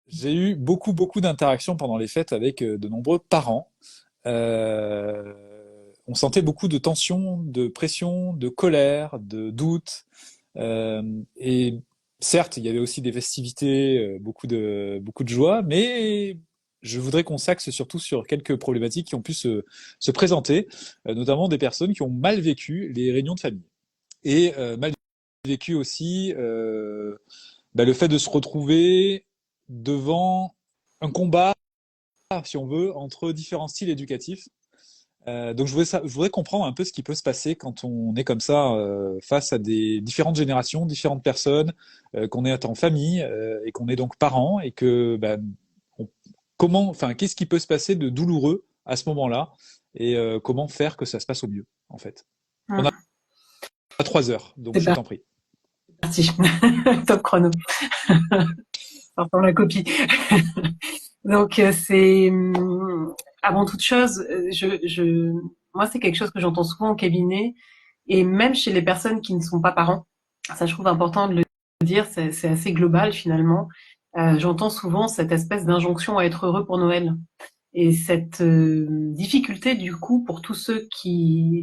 J'ai eu beaucoup d'interactions pendant les fêtes avec de nombreux parents. Euh, on sentait beaucoup de tension, de pression, de colère, de doute. Euh, et certes, il y avait aussi des festivités, beaucoup de joie, mais je voudrais qu'on s'axe surtout sur quelques problématiques qui ont pu se présenter, notamment des personnes qui ont mal vécu les réunions de famille. Et mal vécu aussi le fait de se retrouver devant un combat, si on veut, entre différents styles éducatifs. Donc je voudrais comprendre un peu ce qui peut se passer quand on est comme ça face à des différentes générations, différentes personnes, qu'on est en famille et qu'on est donc parents et que on- qu'est-ce qui peut se passer de douloureux à ce moment-là et comment faire que ça se passe au mieux en fait. On a Hum, 3 heures, donc C'est je t'en prie. parti. Top chrono. Sortons la copie. Donc avant toute chose, moi c'est quelque chose que j'entends souvent au cabinet et même chez les personnes qui ne sont pas parents. Ça, je trouve important de le dire. C'est assez global finalement. J'entends souvent cette espèce d'injonction à être heureux pour Noël. Et cette difficulté du coup pour tous ceux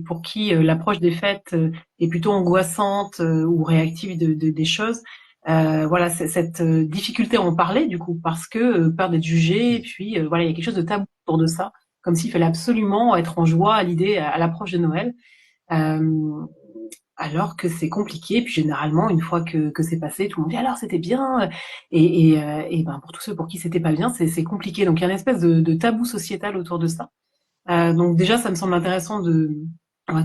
pour qui l'approche des fêtes est plutôt angoissante ou réactive des choses, voilà, cette difficulté à en parler du coup parce que peur d'être jugé, et puis voilà, il y a quelque chose de tabou autour de ça, comme s'il fallait absolument être en joie à l'idée, à l'approche de Noël. Euh, alors que c'est compliqué. Puis généralement, une fois que c'est passé, tout le monde dit alors c'était bien. Et ben pour tous ceux pour qui c'était pas bien, c'est compliqué. Donc il y a une espèce de tabou sociétal autour de ça. Donc déjà, ça me semble intéressant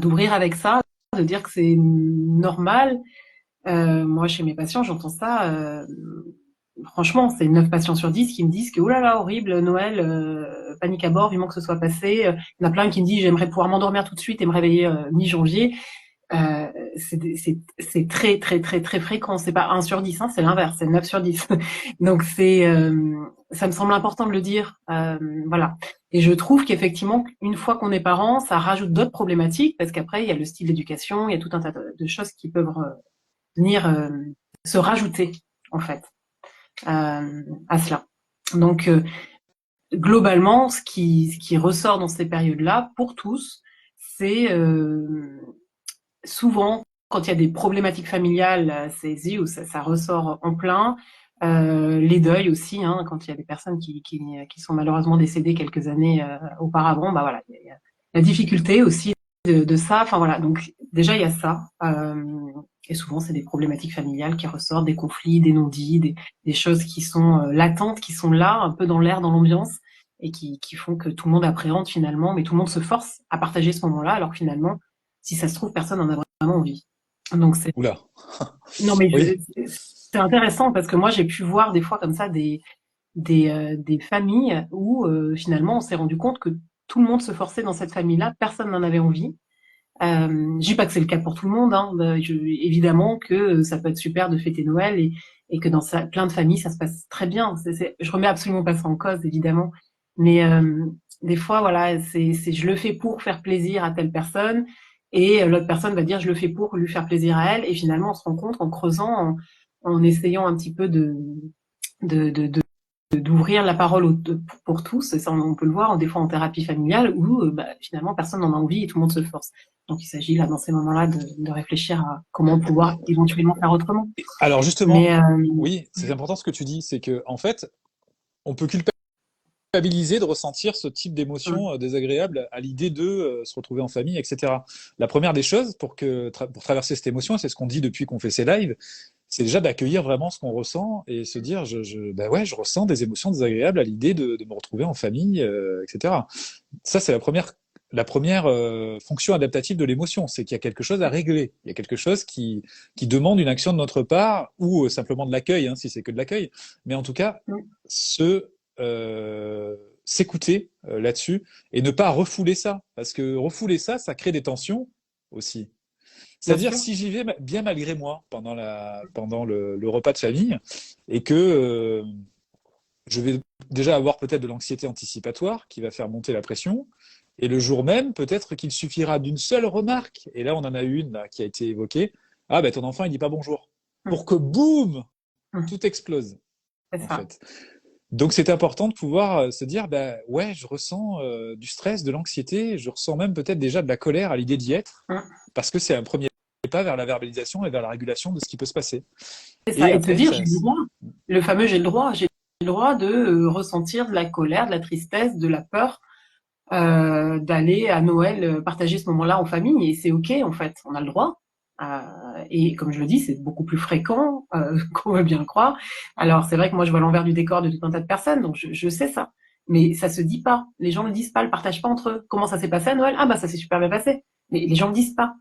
d'ouvrir avec ça, de dire que c'est normal. Moi, chez mes patients, j'entends ça. Franchement, c'est 9 patients sur 10 qui me disent que oh là là, horrible, Noël, panique à bord, vivement que ce soit passé. Il y en a plein qui me disent j'aimerais pouvoir m'endormir tout de suite et me réveiller mi-janvier. Euh, c'est très fréquent. C'est pas 1 sur 10, hein, c'est l'inverse, c'est 9 sur 10. Donc ça me semble important de le dire. Voilà. Et je trouve qu'effectivement, une fois qu'on est parent, ça rajoute d'autres problématiques parce qu'après, il y a le style d'éducation, il y a tout un tas de choses qui peuvent venir se rajouter, en fait, à cela. Donc, globalement, ce qui ressort dans ces périodes-là, pour tous, c'est souvent, quand il y a des problématiques familiales, c'est où ça ressort en plein. Les deuils aussi, hein, quand il y a des personnes qui sont malheureusement décédées quelques années auparavant, bah voilà, il y a la difficulté aussi de ça. Enfin voilà, donc déjà il y a ça. Et souvent c'est des problématiques familiales qui ressortent, des conflits, des non-dits, des choses qui sont latentes, qui sont là, un peu dans l'air, dans l'ambiance, et qui font que tout le monde appréhende finalement, mais tout le monde se force à partager ce moment-là, alors que finalement si ça se trouve, personne n'en a vraiment envie. Donc c'est Oula, non mais oui, c'est intéressant parce que moi j'ai pu voir des fois comme ça des familles où finalement on s'est rendu compte que tout le monde se forçait dans cette famille-là, personne n'en avait envie. Je dis pas que c'est le cas pour tout le monde, hein. Évidemment que ça peut être super de fêter Noël et que dans plein de familles ça se passe très bien. Je remets absolument pas ça en cause évidemment, mais des fois voilà, je le fais pour faire plaisir à telle personne et l'autre personne va dire je le fais pour lui faire plaisir à elle et finalement on se rencontre en creusant, en essayant un petit peu de, de, de- d'ouvrir la parole pour tous, et ça on peut le voir des fois en thérapie familiale où finalement personne n'en a envie et tout le monde se force. Donc il s'agit là dans ces moments-là de réfléchir à comment pouvoir éventuellement faire autrement. alors justement, Mais oui, c'est important ce que tu dis, c'est que en fait, on peut culpabiliser de ressentir ce type d'émotion désagréable à l'idée de se retrouver en famille, etc. La première des choses pour traverser cette émotion, c'est ce qu'on dit depuis qu'on fait ces lives, c'est déjà d'accueillir vraiment ce qu'on ressent et se dire, bah ouais, je ressens des émotions désagréables à l'idée de me retrouver en famille, etc. Ça, c'est la première fonction adaptative de l'émotion, c'est qu'il y a quelque chose à régler, il y a quelque chose qui demande une action de notre part ou simplement de l'accueil, hein, si c'est que de l'accueil, mais en tout cas, se s'écouter là-dessus et ne pas refouler ça, parce que refouler ça, ça crée des tensions aussi. bien C'est-à-dire sûr, si j'y vais bien malgré moi pendant le repas de famille et que je vais déjà avoir peut-être de l'anxiété anticipatoire qui va faire monter la pression. Et le jour même, peut-être qu'il suffira d'une seule remarque, et là on en a une là, qui a été évoquée, ah ben ton enfant il dit pas bonjour, pour que boum, tout explose c'est en ça. fait. Donc c'est important de pouvoir se dire, bah ouais, je ressens du stress, de l'anxiété, je ressens même peut-être déjà de la colère à l'idée d'y être, Mmh. parce que c'est un premier pas vers la verbalisation et vers la régulation de ce qui peut se passer. C'est ça, Et et de se après, dire: «J'ai le droit». Le fameux j'ai le droit de, ressentir de la colère, de la tristesse, de la peur, d'aller à Noël partager ce moment-là en famille et c'est ok en fait, on a le droit. Et comme je le dis, c'est beaucoup plus fréquent qu'on veut bien le croire. Alors c'est vrai que moi je vois l'envers du décor de tout un tas de personnes, donc je sais ça. Mais ça se dit pas. Les gens le disent pas, le partagent pas entre eux. Comment ça s'est passé à Noël? Ah bah ça s'est super bien passé. Mais les gens le disent pas.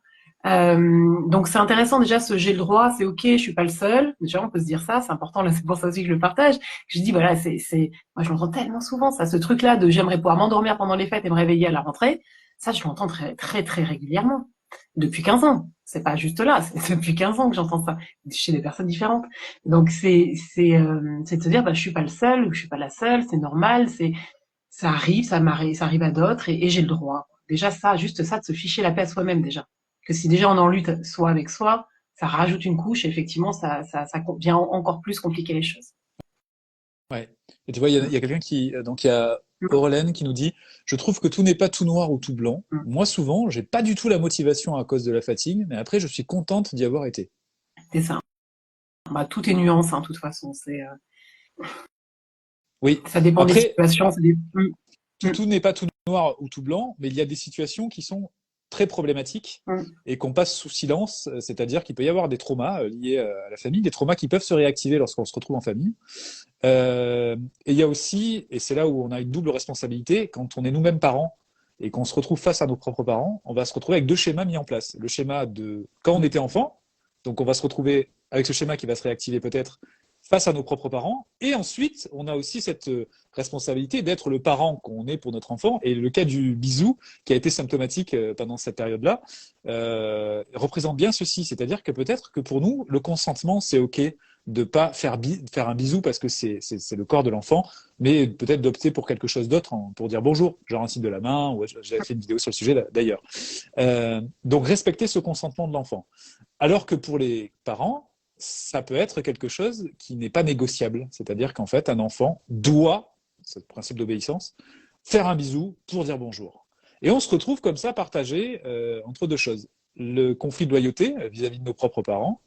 Donc c'est intéressant déjà ce j'ai le droit, c'est ok, je suis pas le seul. Déjà on peut se dire ça, c'est important là, c'est pour ça aussi que je le partage. Je dis voilà, moi je l'entends tellement souvent ça, ce truc-là de j'aimerais pouvoir m'endormir pendant les fêtes et me réveiller à la rentrée. Ça je l'entends très très très régulièrement depuis 15 ans. C'est pas juste là, c'est depuis 15 ans que j'entends ça chez des personnes différentes. Donc c'est de se dire bah je suis pas le seul ou je suis pas la seule, c'est normal, c'est ça arrive, ça arrive à d'autres et j'ai le droit. Déjà ça, juste ça, de se ficher la paix à soi-même déjà. Que si déjà on en lutte soi avec soi, ça rajoute une couche et effectivement ça vient encore plus compliquer les choses. ouais. Et tu vois, il y a quelqu'un qui, donc il y a Aurélène qui nous dit, je trouve que tout n'est pas tout noir ou tout blanc. Moi, souvent, j'ai pas du tout la motivation à cause de la fatigue, mais après, je suis contente d'y avoir été. C'est ça. Bah, tout est nuance, hein, de toute façon. Oui. Ça dépend des Après, situations. tout n'est pas tout noir ou tout blanc, mais il y a des situations qui sont très problématiques et qu'on passe sous silence, c'est-à-dire qu'il peut y avoir des traumas liés à la famille, des traumas qui peuvent se réactiver lorsqu'on se retrouve en famille. Et il y a aussi, et c'est là où on a une double responsabilité, quand on est nous-mêmes parents et qu'on se retrouve face à nos propres parents, on va se retrouver avec deux schémas mis en place. Le schéma de quand on était enfant, donc on va se retrouver avec ce schéma qui va se réactiver peut-être face à nos propres parents, et ensuite on a aussi cette responsabilité d'être le parent qu'on est pour notre enfant, et le cas du bisou, qui a été symptomatique pendant cette période-là, représente bien ceci, c'est-à-dire que peut-être que pour nous, le consentement, c'est OK de pas faire un bisou parce que c'est le corps de l'enfant, mais peut-être d'opter pour quelque chose d'autre pour dire bonjour, genre un signe de la main, ou j'ai fait une vidéo sur le sujet d'ailleurs. Donc respecter ce consentement de l'enfant. Alors que pour les parents, ça peut être quelque chose qui n'est pas négociable, c'est-à-dire qu'en fait un enfant doit, c'est le principe d'obéissance, faire un bisou pour dire bonjour. Et on se retrouve comme ça partagé entre deux choses. Le conflit de loyauté vis-à-vis de nos propres parents,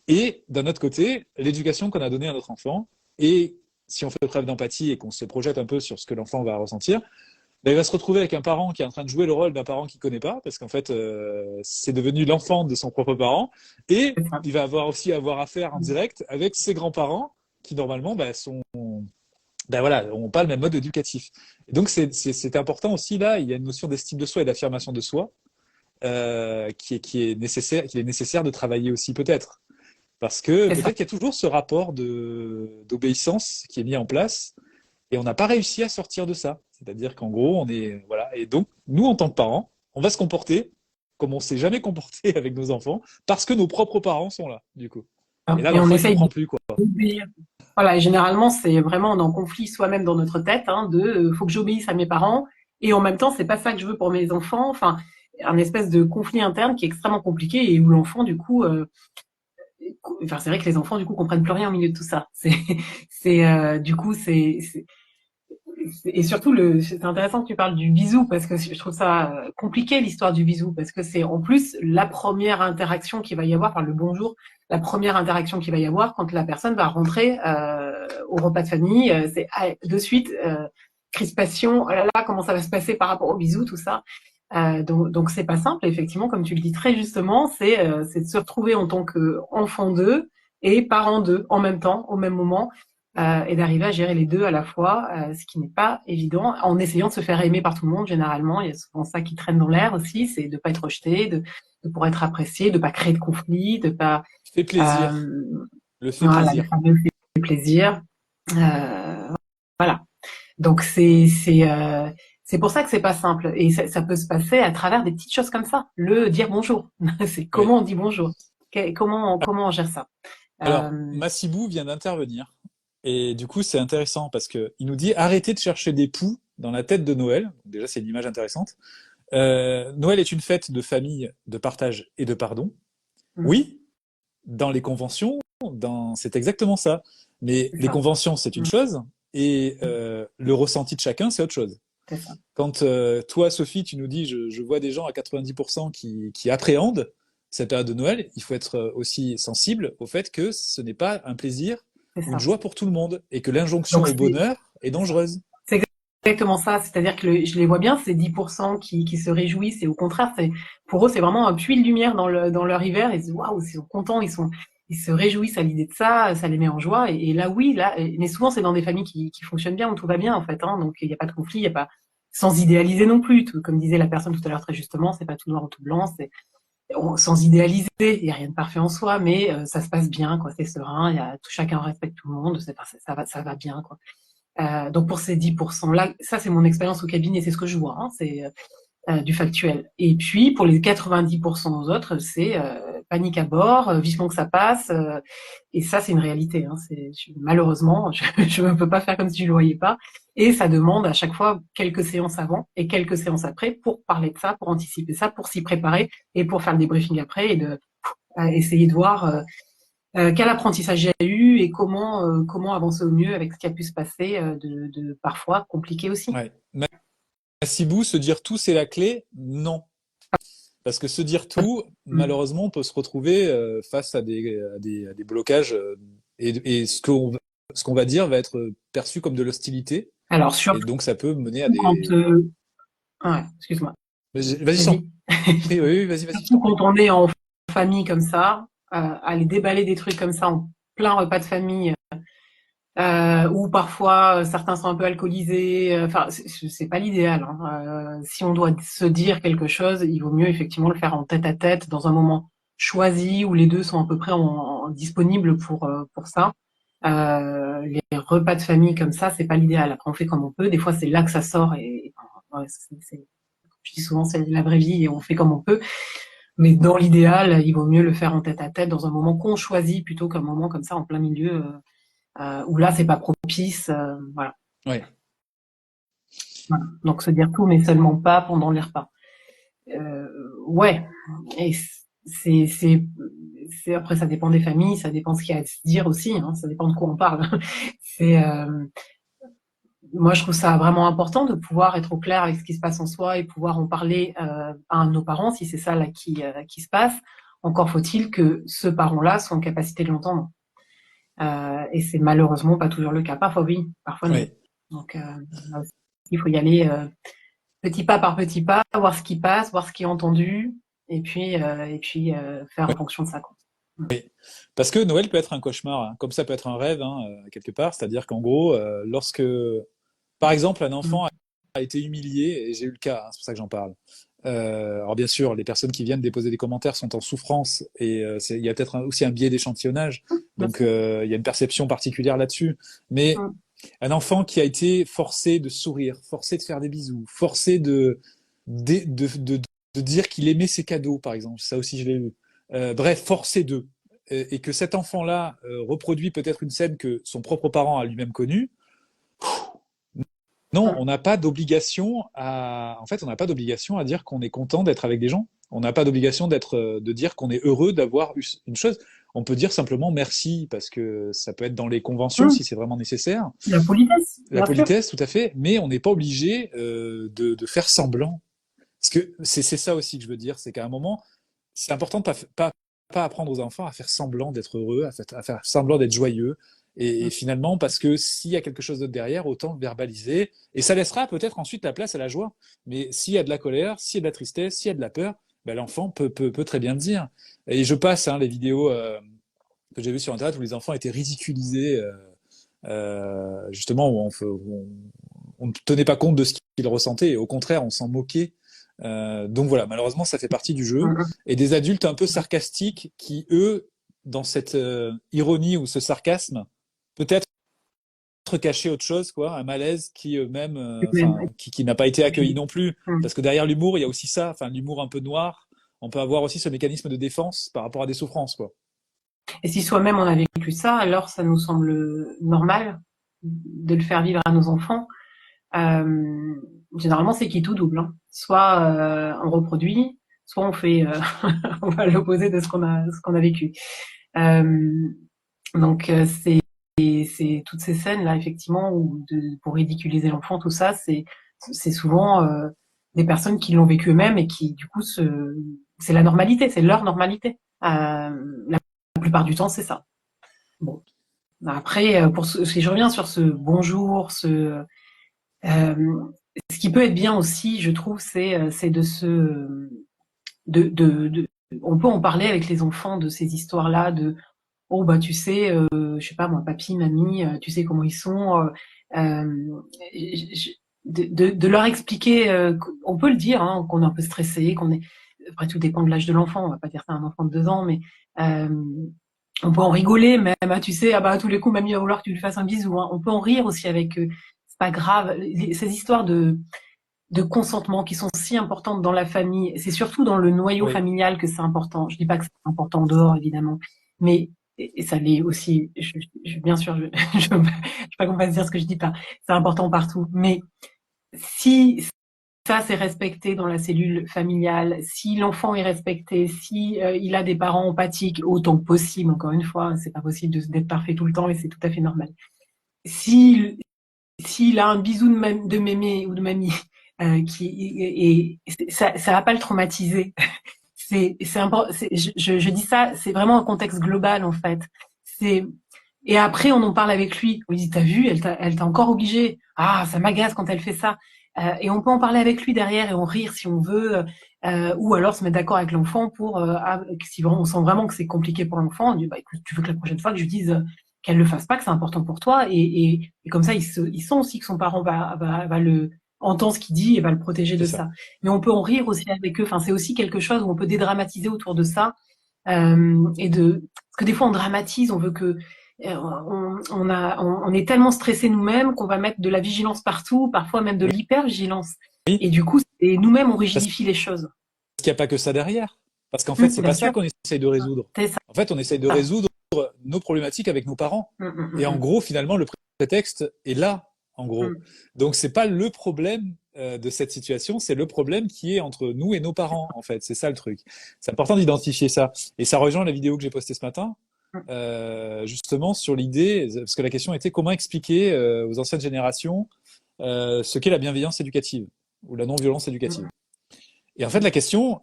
et d'un autre côté, l'éducation qu'on a donnée à notre enfant. Et si on fait preuve d'empathie et qu'on se projette un peu sur ce que l'enfant va ressentir, ben, il va se retrouver avec un parent qui est en train de jouer le rôle d'un parent qu'il ne connaît pas, parce qu'en fait, c'est devenu l'enfant de son propre parent. Et il va aussi avoir affaire en direct avec ses grands-parents qui, normalement, ben, voilà, n'ont pas le même mode éducatif. Et donc, c'est important aussi, là, il y a une notion d'estime de soi et d'affirmation de soi qu'il est nécessaire de travailler aussi, peut-être. Parce que C'est peut-être ça. qu'il y a toujours ce rapport d'obéissance qui est mis en place et on n'a pas réussi à sortir de ça. C'est-à-dire qu'en gros, on est. Voilà. Et donc, nous, en tant que parents, on va se comporter comme on ne s'est jamais comporté avec nos enfants parce que nos propres parents sont là, du coup. Et là, Et on l'enfant, il essaye comprend plus, quoi. d'obéir. Voilà, et généralement, c'est vraiment on est en conflit soi-même dans notre tête, hein, de faut que j'obéisse à mes parents, et en même temps, c'est pas ça que je veux pour mes enfants. Enfin, un espèce de conflit interne qui est extrêmement compliqué et où l'enfant, du coup, enfin, c'est vrai que les enfants, du coup, comprennent plus rien au milieu de tout ça. Du coup, et surtout c'est intéressant que tu parles du bisou parce que je trouve ça compliqué l'histoire du bisou parce que c'est en plus la première interaction qu'il va y avoir, enfin le bonjour, la première interaction qu'il va y avoir quand la personne va rentrer au repas de famille, c'est de suite crispation, oh là là, comment ça va se passer par rapport au bisou, tout ça. Donc c'est pas simple, effectivement, comme tu le dis très justement, c'est de se retrouver en tant qu'enfant d'eux et parent d'eux en même temps, au même moment, et d'arriver à gérer les deux à la fois, ce qui n'est pas évident, en essayant de se faire aimer par tout le monde. Généralement, il y a souvent ça qui traîne dans l'air aussi, c'est de pas être rejeté, de pour être apprécié, de pas créer de conflit, de pas Fait plaisir. euh, Le fait voilà, le plaisir. fameux fait plaisir. Voilà. Donc c'est pour ça que c'est pas simple et ça peut se passer à travers des petites choses comme ça. Le dire bonjour, c'est Oui. comment on dit bonjour, comment on gère ça. Alors, Euh, Massibou vient d'intervenir. Et du coup, c'est intéressant parce qu'il nous dit arrêtez de chercher des poux dans la tête de Noël. Déjà, c'est une image intéressante. Noël est une fête de famille, de partage et de pardon. Oui, dans les conventions, c'est exactement ça. Mais c'est les ça. conventions, c'est une chose, Et le ressenti de chacun, c'est autre chose. C'est ça. Quand toi, Sophie, tu nous dis, je vois des gens à 90% qui appréhendent cette période de Noël, il faut être aussi sensible au fait que ce n'est pas un plaisir C'est ou une ça. joie pour tout le monde et que l'injonction Donc au bonheur est c'est ça. dangereuse. C'est exactement ça. C'est-à-dire que je les vois bien, ces 10% qui se réjouissent, et au contraire, pour eux, c'est vraiment un puits de lumière dans leur hiver. Ils se disent, waouh, ils sont contents, ils se réjouissent à l'idée de ça les met en joie. Et là, oui, mais souvent, c'est dans des familles qui fonctionnent bien, où tout va bien, en fait, hein. Donc, il n'y a pas de conflit, il n'y a pas, sans idéaliser non plus. Comme disait la personne tout à l'heure très justement, c'est pas tout noir ou tout blanc, sans idéaliser. Il n'y a rien de parfait en soi, mais ça se passe bien, quoi. C'est serein, chacun respecte tout le monde, ça va bien, quoi. Donc pour ces 10% là, ça c'est mon expérience au cabinet, c'est ce que je vois, hein, c'est du factuel. Et puis pour les 90% aux autres, c'est panique à bord, vivement que ça passe. Et ça c'est une réalité. Hein, malheureusement, je ne peux pas faire comme si je ne le voyais pas. Et ça demande à chaque fois quelques séances avant et quelques séances après pour parler de ça, pour anticiper ça, pour s'y préparer et pour faire le débriefing après et de essayer de voir quel apprentissage j'ai eu et comment avancer au mieux avec ce qui a pu se passer de parfois compliqué aussi. Ouais. Massibou, se dire tout, c'est la clé? Non. Parce que se dire tout, Mm. malheureusement, on peut se retrouver face à des blocages et ce qu'on va dire va être perçu comme de l'hostilité. Alors Et surtout donc, ça peut mener à quand des... ouais, excuse-moi, Vas-y, je t'en vas-y. prie, oui, oui, vas-y, je Surtout t'en prie. quand on est en famille comme ça, aller déballer des trucs comme ça en plein repas de famille, ou parfois certains sont un peu alcoolisés. Enfin, c'est pas l'idéal. Hein. Si on doit se dire quelque chose, il vaut mieux effectivement le faire en tête à tête, dans un moment choisi où les deux sont à peu près disponibles pour ça. Les repas de famille comme ça, c'est pas l'idéal. Après, on fait comme on peut. Des fois, c'est là que ça sort et ouais, je dis souvent, c'est la vraie vie et on fait comme on peut. Mais dans l'idéal, il vaut mieux le faire en tête à tête dans un moment qu'on choisit plutôt qu'un moment comme ça en plein milieu où là, c'est pas propice. Voilà. Oui, Voilà. Donc se dire tout, mais seulement pas pendant les repas. Ouais. Et après ça dépend des familles, ça dépend de ce qu'il y a à se dire aussi. Hein, ça dépend de quoi on parle. C'est moi je trouve ça vraiment important de pouvoir être au clair avec ce qui se passe en soi et pouvoir en parler à un de nos parents si c'est ça là qui se passe. Encore faut-il que ce parent-là soit en capacité de l'entendre. Et c'est malheureusement pas toujours le cas. Parfois oui, parfois non. oui. Donc là aussi, il faut y aller petit pas par petit pas, voir ce qui passe, voir ce qui est entendu, et puis faire en fonction de ça. Quoi. Parce que Noël peut être un cauchemar, hein, comme ça peut être un rêve, hein, quelque part. C'est-à-dire qu'en gros, lorsque, par exemple, un Mm. enfant a été humilié, et j'ai eu le cas, hein, c'est pour ça que j'en parle. Alors bien sûr, les personnes qui viennent déposer des commentaires sont en souffrance et il y a peut-être aussi un biais d'échantillonnage, Bien donc sûr. il y a une perception particulière là-dessus. Mais Mm. un enfant qui a été forcé de sourire, forcé de faire des bisous, forcé de dire qu'il aimait ses cadeaux, par exemple, ça aussi je l'ai eu. Bref, forcé de. Et que cet enfant-là reproduit peut-être une scène que son propre parent a lui-même connue, non, Mm. on n'a pas d'obligation à. En fait, on n'a pas d'obligation à dire qu'on est content d'être avec des gens. On n'a pas d'obligation de dire qu'on est heureux d'avoir eu une chose. On peut dire simplement merci parce que ça peut être dans les conventions Mm. si c'est vraiment nécessaire. La politesse, La bien sûr. politesse, tout à fait, mais on n'est pas obligé de faire semblant. Parce que c'est ça aussi que je veux dire, c'est qu'à un moment, c'est important de pas apprendre aux enfants à faire semblant d'être heureux, à faire semblant d'être joyeux. Et Mm. finalement, parce que s'il y a quelque chose d'autre derrière, autant le verbaliser. Et ça laissera peut-être ensuite la place à la joie. Mais s'il y a de la colère, s'il y a de la tristesse, s'il y a de la peur, ben, l'enfant peut très bien le dire. Et je passe les vidéos que j'ai vues sur Internet où les enfants étaient ridiculisés, justement, où on ne tenait pas compte de ce qu'ils ressentaient. Et au contraire, on s'en moquait. Donc voilà, malheureusement, ça fait partie du jeu. Mm. Et des adultes un peu sarcastiques qui, eux, dans cette ironie ou ce sarcasme, peut-être cacher autre chose, quoi, un malaise qui même, Mm. qui n'a pas été accueilli non plus. Mm. Parce que derrière l'humour, il y a aussi ça, enfin l'humour un peu noir. On peut avoir aussi ce mécanisme de défense par rapport à des souffrances, quoi. Et si soi-même on a vécu ça, alors ça nous semble normal de le faire vivre à nos enfants. Euh, Généralement, c'est qui tout double. Hein. Soit on reproduit, soit on fait, on va à l'opposé de ce qu'on a vécu. Euh, donc c'est toutes ces scènes là effectivement pour ridiculiser l'enfant, tout ça, c'est souvent des personnes qui l'ont vécu eux-mêmes et qui du coup c'est la normalité, c'est leur normalité. La plupart du temps, c'est ça. Bon, après si je reviens sur ce bonjour, ce qui peut être bien aussi, je trouve, c'est de on peut en parler avec les enfants de ces histoires-là de oh bah tu sais je sais pas moi papy mamie tu sais comment ils sont de leur expliquer on peut le dire hein, qu'on est un peu stressé qu'on est après tout dépend de l'âge de l'enfant on va pas dire ça à un enfant de 2 ans mais euh, on peut en rigoler même ah, tu sais ah bah à tous les coups mamie va vouloir que tu lui fasses un bisou hein. On peut en rire aussi avec eux c'est pas grave ces histoires de consentement qui sont si importantes dans la famille. C'est surtout dans le noyau Oui. familial que c'est important. Je dis pas que c'est important en dehors, évidemment, mais et ça l'est aussi. Bien sûr, je veux pas qu'on fasse dire ce que je dis pas. C'est important partout. Mais si ça c'est respecté dans la cellule familiale, si l'enfant est respecté, si il a des parents empathiques autant que possible, encore une fois, c'est pas possible d'être parfait tout le temps et c'est tout à fait normal. Si s'il a un bisou de mémé ou de mamie, ça va pas le traumatiser. Je dis ça, c'est vraiment un contexte global en fait. C'est et après on en parle avec lui. On lui dit t'as vu, elle t'a encore obligé. Ah ça m'agace quand elle fait ça. Et on peut en parler avec lui derrière et en rire si on veut, ou alors se mettre d'accord avec l'enfant pour si on sent vraiment que c'est compliqué pour l'enfant, on dit bah écoute tu veux que la prochaine fois que je lui dise qu'elle le fasse pas, que c'est important pour toi et comme ça il sent aussi que son parent va le entend ce qu'il dit et va le protéger C'est de ça. ça. Mais on peut en rire aussi avec eux. Enfin, c'est aussi quelque chose où on peut dédramatiser autour de ça. Parce que des fois on dramatise, on veut que on est tellement stressé nous-mêmes qu'on va mettre de la vigilance partout, parfois même de Oui. l'hypervigilance. Oui. Et du coup, nous-mêmes on Parce rigidifie les choses. qu'il n'y a pas que ça derrière. Parce qu'en fait, c'est Bien pas ça sûr, qu'on essaye de résoudre. c'est ça. En fait, on essaye de résoudre nos problématiques avec nos parents. Mm, mm, Et en mm, gros, finalement, le prétexte est là, en gros. mm. Donc, c'est pas le problème de cette situation, c'est le problème qui est entre nous et nos parents, en fait. C'est ça le truc. C'est important d'identifier ça. Et ça rejoint la vidéo que j'ai postée ce matin, Mm. justement sur l'idée, parce que la question était comment expliquer aux anciennes générations ce qu'est la bienveillance éducative ou la non-violence éducative. Mm. Et en fait, la question,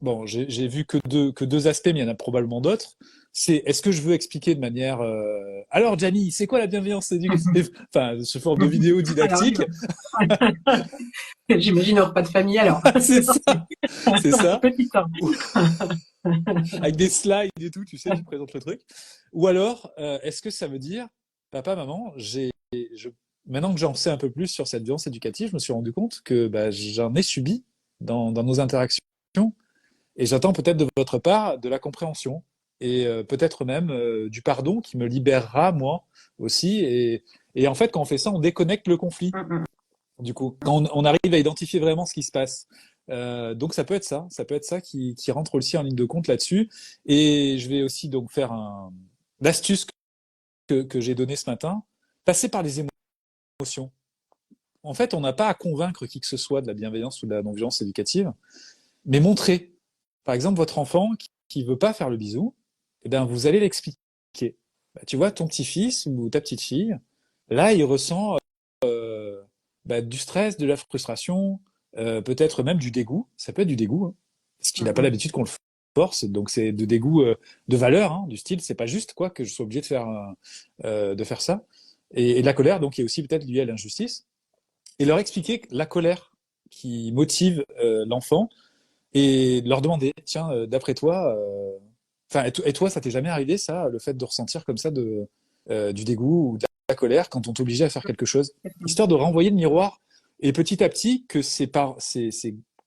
bon, j'ai vu que deux aspects, mais il y en a probablement d'autres. C'est est-ce que je veux expliquer de manière alors Gianni, c'est quoi la bienveillance éducative? Enfin, ce forme de vidéo Alors, didactique. j'imagine un repas de famille alors. C'est C'est ça, parti. c'est Un ça. petit temps. Ou- Avec des slides et tout, tu sais, tu présentes le truc. Ou alors, est-ce que ça veut dire, papa, maman, maintenant que j'en sais un peu plus sur cette violence éducative, je me suis rendu compte que bah, j'en ai subi dans nos interactions. Et j'attends peut-être de votre part de la compréhension et peut-être même du pardon qui me libérera, moi aussi. Et en fait, quand on fait ça, on déconnecte le conflit. Mm, mm. Du coup, quand on arrive à identifier vraiment ce qui se passe. Donc ça peut être ça qui rentre aussi en ligne de compte là-dessus. Et je vais aussi donc faire l'astuce que j'ai donnée ce matin, passer par les émotions. En fait, on n'a pas à convaincre qui que ce soit de la bienveillance ou de la non-violence éducative, mais montrer. Par exemple, votre enfant qui veut pas faire le bisou, eh bien, vous allez l'expliquer. Bah, tu vois, ton petit-fils ou ta petite-fille, là, il ressent bah, du stress, de la frustration, peut-être même du dégoût. Ça peut être du dégoût, hein, parce qu'il n'a pas Mm, l'habitude qu'on le force. Donc, c'est de dégoût de valeur, hein, du style, c'est pas juste quoi que je sois obligé de faire ça. Et de la colère, donc, qui est aussi peut-être liée à l'injustice. Et leur expliquer la colère qui motive l'enfant et leur demander, tiens, d'après toi, enfin, et toi, ça t'est jamais arrivé, ça, le fait de ressentir comme ça du dégoût ou de la colère quand on t'obligeait à faire quelque chose, mm. histoire de renvoyer le miroir et petit à petit que ces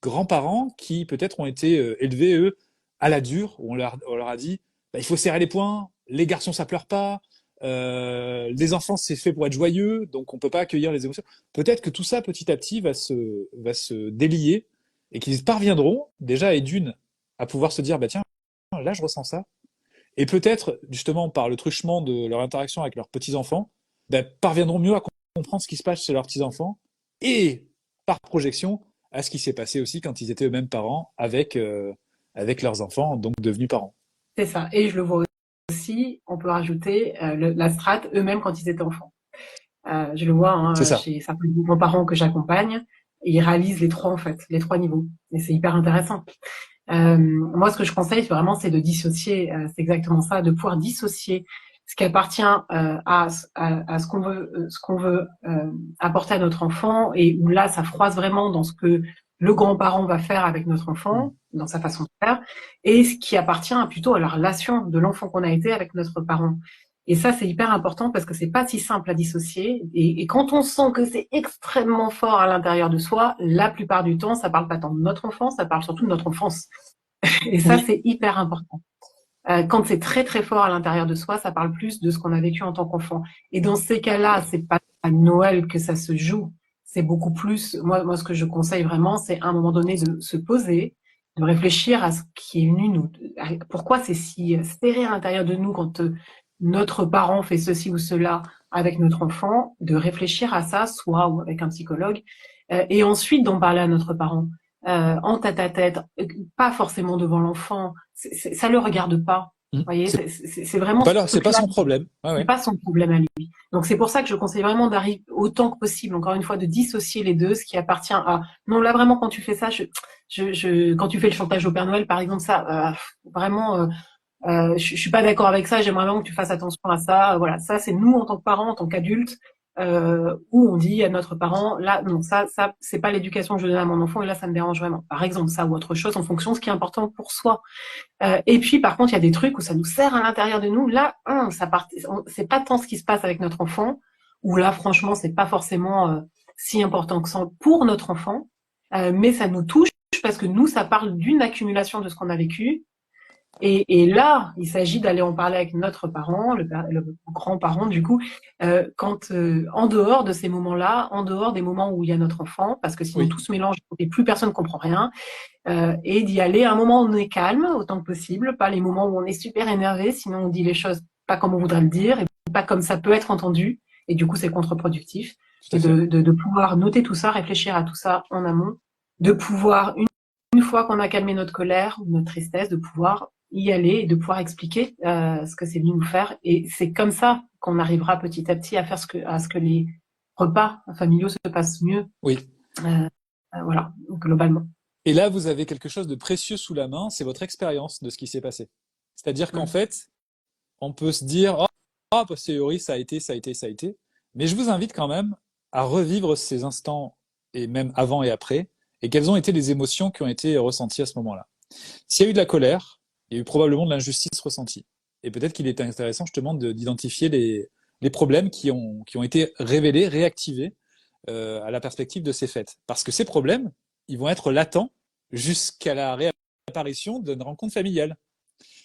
grands-parents qui peut-être ont été élevés, eux, à la dure, où on leur a dit, bah, il faut serrer les poings, les garçons, ça pleure pas, les enfants, c'est fait pour être joyeux, donc on peut pas accueillir les émotions. Peut-être que tout ça, petit à petit, va se délier et qu'ils parviendront déjà et d'une à pouvoir se dire bah tiens là je ressens ça et peut-être justement par le truchement de leur interaction avec leurs petits enfants bah, parviendront mieux à comprendre ce qui se passe chez leurs petits enfants et par projection à ce qui s'est passé aussi quand ils étaient eux-mêmes parents avec leurs enfants donc devenus parents. C'est ça. Et je le vois aussi, on peut rajouter la strate eux-mêmes quand ils étaient enfants. Je le vois C'est ça. chez certains grands-parents que j'accompagne, et ils réalisent les trois en fait, les trois niveaux, et c'est hyper intéressant. Moi, ce que je conseille vraiment, c'est de dissocier. C'est exactement ça, de pouvoir dissocier ce qui appartient à ce qu'on veut apporter à notre enfant, et où là, ça froisse vraiment dans ce que le grand-parent va faire avec notre enfant, dans sa façon de faire, et ce qui appartient plutôt à la relation de l'enfant qu'on a été avec notre parent. Et ça, c'est hyper important parce que c'est pas si simple à dissocier. Et quand on sent que c'est extrêmement fort à l'intérieur de soi, la plupart du temps, ça parle pas tant de notre enfance, ça parle surtout de notre enfance. Et ça, Oui. c'est hyper important. Quand c'est très très fort à l'intérieur de soi, ça parle plus de ce qu'on a vécu en tant qu'enfant. Et dans ces cas-là, c'est pas à Noël que ça se joue. C'est beaucoup plus. Moi, ce que je conseille vraiment, c'est à un moment donné de se poser, de réfléchir à ce qui est venu nous. Pourquoi c'est si serré à l'intérieur de nous quand notre parent fait ceci ou cela avec notre enfant, de réfléchir à ça, soit ou avec un psychologue, et ensuite d'en parler à notre parent en tête-à-tête, pas forcément devant l'enfant. Ça le regarde pas. Mm. Vous voyez, C'est c'est vraiment pas ce leur, c'est pas truc-là, son problème. Ouais, c'est ouais. pas son problème à lui. Donc c'est pour ça que je conseille vraiment d'arriver autant que possible, encore une fois, de dissocier les deux, ce qui appartient à non là vraiment quand tu fais ça, quand tu fais le chantage au Père Noël par exemple, ça vraiment je suis pas d'accord avec ça, j'aimerais vraiment que tu fasses attention à ça. Voilà, ça c'est nous en tant que parents, en tant qu'adultes, où on dit à notre parent, là non, ça c'est pas l'éducation que je donne à mon enfant et là ça me dérange vraiment. Par exemple, ça ou autre chose en fonction de ce qui est important pour soi. Et puis par contre, il y a des trucs où ça nous sert à l'intérieur de nous. Là, c'est pas tant ce qui se passe avec notre enfant, où là franchement c'est pas forcément si important que ça pour notre enfant, mais ça nous touche parce que nous ça parle d'une accumulation de ce qu'on a vécu et là, il s'agit d'aller en parler avec notre parent, le grand-parent du coup, en dehors de ces moments-là, en dehors des moments où il y a notre enfant, parce que sinon Oui, tout se mélange et plus personne comprend rien, et d'y aller à un moment où on est calme autant que possible, pas les moments où on est super énervé, sinon on dit les choses pas comme on voudrait le dire et pas comme ça peut être entendu, et du coup c'est contre-productif. tout Et à fait. de pouvoir noter tout ça, réfléchir à tout ça en amont, de pouvoir une fois qu'on a calmé notre colère ou notre tristesse, de pouvoir y aller et de pouvoir expliquer ce que c'est venu nous faire. Et c'est comme ça qu'on arrivera petit à petit à faire à ce que les repas familiaux se passent mieux, Oui. euh, voilà, globalement. Et là, vous avez quelque chose de précieux sous la main, c'est votre expérience de ce qui s'est passé. C'est-à-dire qu'en Mm. fait, on peut se dire, oh, a posteriori, ça a été, ça a été, ça a été. Mais je vous invite quand même à revivre ces instants, et même avant et après, et quelles ont été les émotions qui ont été ressenties à ce moment-là. S'il y a eu de la colère, il y a eu probablement de l'injustice ressentie. Et peut-être qu'il est intéressant justement d'identifier les problèmes qui ont été révélés, réactivés à la perspective de ces fêtes. Parce que ces problèmes, ils vont être latents jusqu'à la réapparition d'une rencontre familiale.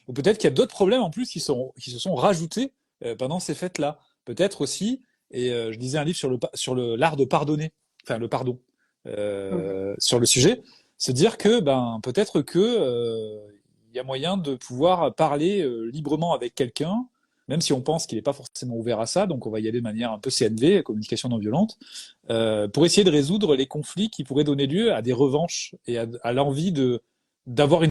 Ou peut-être qu'il y a d'autres problèmes en plus qui se sont rajoutés pendant ces fêtes-là. Peut-être aussi, et je lisais un livre sur l'art de pardonner, enfin le pardon, Mm. sur le sujet, se dire que ben peut-être que il y a moyen de pouvoir parler librement avec quelqu'un, même si on pense qu'il n'est pas forcément ouvert à ça, donc on va y aller de manière un peu CNV, communication non violente, pour essayer de résoudre les conflits qui pourraient donner lieu à des revanches et à l'envie de d'avoir une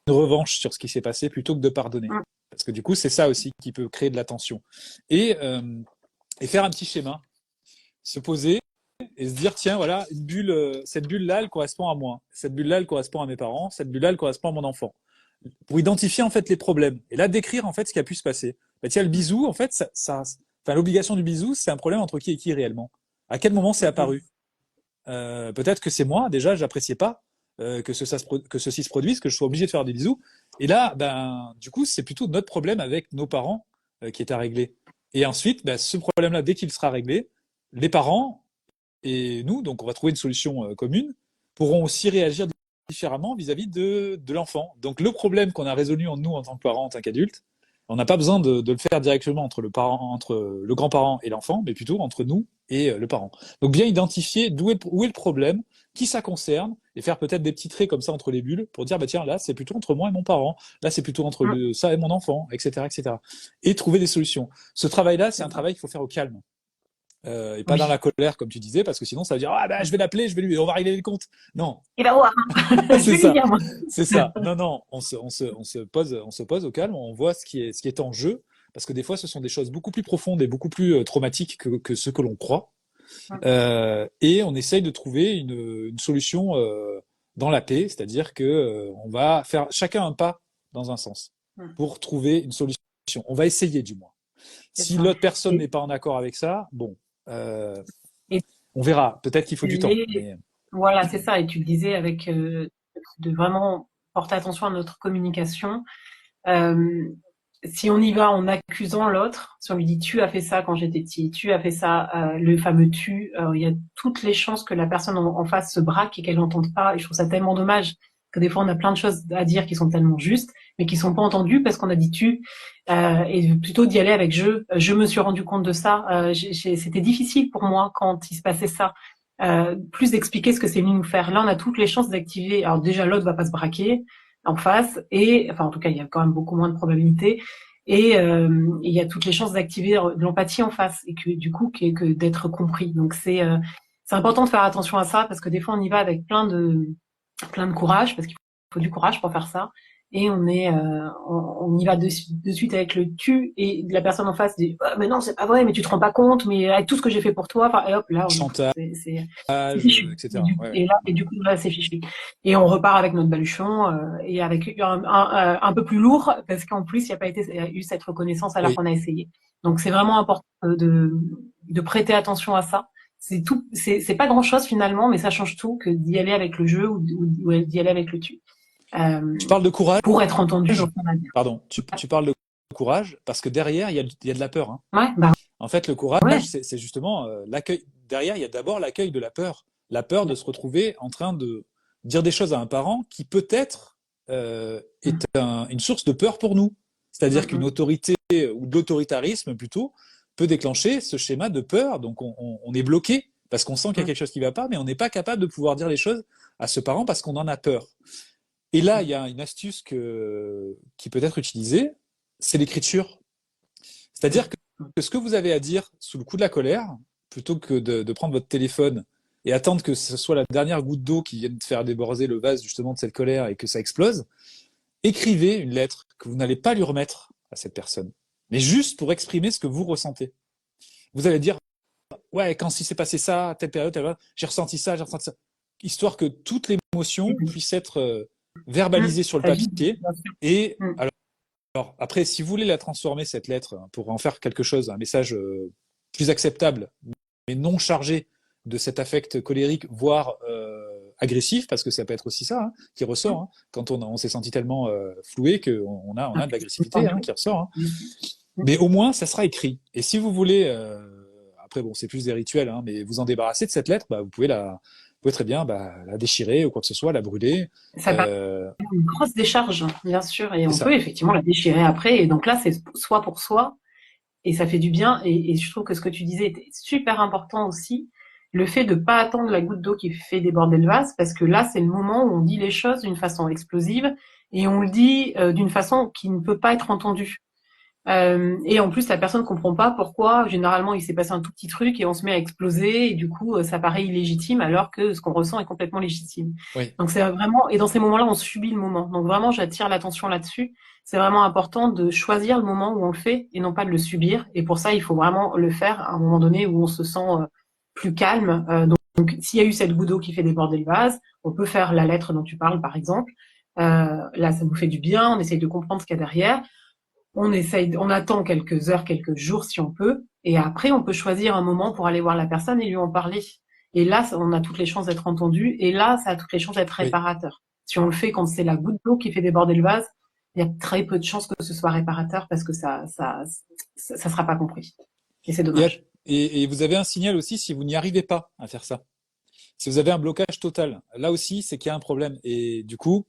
revanche sur ce qui s'est passé plutôt que de pardonner. Mm. Parce que du coup, c'est ça aussi qui peut créer de la tension. Et faire un petit schéma, se poser et se dire, tiens, voilà, une bulle, cette bulle-là, elle correspond à moi. Cette bulle-là, elle correspond à mes parents. Cette bulle-là, elle correspond à mon enfant. Pour identifier en fait les problèmes. Et là, décrire en fait ce qui a pu se passer. Bah, tiens, le bisou, en fait, enfin, l'obligation du bisou, c'est un problème entre qui et qui réellement. À quel moment c'est Mm. apparu? Peut-être que c'est moi, déjà, j'appréciais pas que ceci se produise, que je sois obligé de faire des bisous. Et là, ben, du coup, c'est plutôt notre problème avec nos parents qui est à régler. Et ensuite, ben, ce problème-là, dès qu'il sera réglé, les parents et nous, donc on va trouver une solution commune, pourront aussi réagir différemment vis-à-vis de l'enfant. Donc le problème qu'on a résolu en nous en tant que parents, en tant qu'adultes, on n'a pas besoin de le faire directement entre le grand-parent et l'enfant, mais plutôt entre nous et le parent. Donc bien identifier où est le problème, qui ça concerne, et faire peut-être des petits traits comme ça entre les bulles pour dire bah tiens là c'est plutôt entre moi et mon parent, là c'est plutôt entre Mm. ça et mon enfant, etc., etc. Et trouver des solutions. Ce travail-là, c'est un travail qu'il faut faire au calme. et pas dans Oui. la colère comme tu disais, parce que sinon ça veut dire ah bah je vais l'appeler, on va régler le compte. Non, Il va voir, je c'est vais lui ça, dire, moi. c'est ça. Non, non, on se pose au calme, on voit ce qui est en jeu, parce que des fois ce sont des choses beaucoup plus profondes et beaucoup plus traumatiques que ce que l'on croit. Et on essaye de trouver une solution dans la paix, c'est-à-dire que on va faire chacun un pas dans un sens pour trouver une solution. On va essayer du moins. C'est Si ça. l'autre personne Et, n'est pas en accord avec ça, bon, euh, et on verra. Peut-être qu'il faut du temps, les, mais voilà, c'est ça. Et tu le disais avec de vraiment porter attention à notre communication. Euh, Si on y va en accusant l'autre, si on lui dit tu as fait ça quand j'étais petit, tu as fait ça, le fameux tu, il y a toutes les chances que la personne en face se braque et qu'elle n'entende pas. Et je trouve ça tellement dommage que des fois on a plein de choses à dire qui sont tellement justes, mais qui sont pas entendues parce qu'on a dit tu, et plutôt d'y aller avec je. Je me suis rendu compte de ça. C'était difficile pour moi quand il se passait ça. Plus d'expliquer ce que c'est venu nous faire. Là, on a toutes les chances d'activer. Alors déjà, l'autre va pas se braquer en face, et enfin en tout cas, il y a quand même beaucoup moins de probabilités. Et il y a toutes les chances d'activer de l'empathie en face et que du coup que d'être compris. Donc c'est important de faire attention à ça parce que des fois on y va avec plein de courage parce qu'il faut du courage pour faire ça et on y va de suite avec le tu et la personne en face dit ah, mais non c'est pas vrai mais tu te rends pas compte mais avec tout ce que j'ai fait pour toi enfin et hop là chantage, c'est fichu etc. Ouais, ouais. et du coup là c'est fichu et on repart avec notre baluchon et avec un peu plus lourd parce qu'en plus il y a eu cette reconnaissance alors Oui. qu'on a essayé donc c'est vraiment important de prêter attention à ça c'est tout, c'est pas grand chose finalement, mais ça change tout que d'y aller avec le jeu ou d'y aller avec le tu. Tu Euh, parles de courage, pour être entendu dans son avis. pardon, tu parles de courage parce que derrière, il y a de la peur, hein. Ouais, bah En fait, le courage, ouais. c'est justement l'accueil. Derrière, il y a d'abord l'accueil de la peur. La peur de se retrouver en train de dire des choses à un parent qui peut-être est une source de peur pour nous. C'est-à-dire qu'une autorité ou de l'autoritarisme plutôt peut déclencher ce schéma de peur. Donc on est bloqué parce qu'on sent qu'il y a quelque chose qui ne va pas, mais on n'est pas capable de pouvoir dire les choses à ce parent parce qu'on en a peur. Et là, il y a une astuce qui peut être utilisée, c'est l'écriture. C'est-à-dire que ce que vous avez à dire sous le coup de la colère, plutôt que de prendre votre téléphone et attendre que ce soit la dernière goutte d'eau qui vienne de faire déborder le vase justement de cette colère et que ça explose, écrivez une lettre que vous n'allez pas lui remettre à cette personne, mais juste pour exprimer ce que vous ressentez. Vous allez dire, ouais, quand il s'est passé ça, à telle période, j'ai ressenti ça, j'ai ressenti ça, histoire que toute l'émotion puisse être verbalisée sur le Ça vit, papier. bien sûr. Et alors, après, si vous voulez la transformer, cette lettre, pour en faire quelque chose, un message plus acceptable, mais non chargé de cet affect colérique, voire agressif, parce que ça peut être aussi ça qui ressort, hein, quand on s'est senti tellement floué qu'on on a de l'agressivité qui ressort. Hein. Mais au moins, ça sera écrit. Et si vous voulez, après, bon, c'est plus des rituels, mais vous en débarrasser de cette lettre, bah, vous pouvez très bien la déchirer ou quoi que ce soit, la brûler. Ça paraît une grosse décharge, bien sûr, et C'est on peut ça. effectivement la déchirer après. Et donc là, c'est soi pour soi, et ça fait du bien. Et je trouve que ce que tu disais était super important aussi, le fait de pas attendre la goutte d'eau qui fait déborder le vase, parce que là, c'est le moment où on dit les choses d'une façon explosive, et on le dit d'une façon qui ne peut pas être entendue. Et en plus, la personne comprend pas pourquoi. Généralement, il s'est passé un tout petit truc et on se met à exploser et du coup, ça paraît illégitime alors que ce qu'on ressent est complètement légitime. Oui. Donc c'est vraiment, et dans ces moments-là, on subit le moment. Donc vraiment, j'attire l'attention là-dessus. C'est vraiment important de choisir le moment où on le fait et non pas de le subir. Et pour ça, il faut vraiment le faire à un moment donné où on se sent plus calme. Donc s'il y a eu cette goutte d'eau qui fait déborder le vase, on peut faire la lettre dont tu parles, par exemple. Là, ça nous fait du bien. On essaye de comprendre ce qu'il y a derrière. On attend quelques heures, quelques jours si on peut, et après on peut choisir un moment pour aller voir la personne et lui en parler. Et là, on a toutes les chances d'être entendu, et là, ça a toutes les chances d'être Oui. réparateur. Si on le fait quand c'est la goutte d'eau qui fait déborder le vase, il y a très peu de chances que ce soit réparateur parce que ça sera pas compris. Et c'est dommage. Et vous avez un signal aussi si vous n'y arrivez pas à faire ça. Si vous avez un blocage total, là aussi, c'est qu'il y a un problème. Et du coup,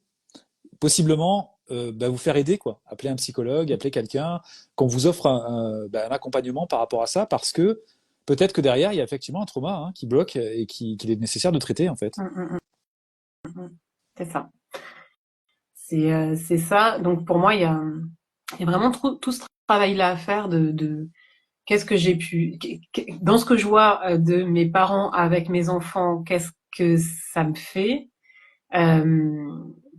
possiblement, vous faire aider, quoi. Appeler un psychologue, appeler quelqu'un, qu'on vous offre un accompagnement par rapport à ça, parce que peut-être que derrière, il y a effectivement un trauma qui bloque et qu'il est nécessaire de traiter, en fait. C'est ça. C'est ça. Donc pour moi, il y a vraiment tout ce travail-là à faire qu'est-ce que j'ai pu, dans ce que je vois de mes parents avec mes enfants, qu'est-ce que ça me fait, euh,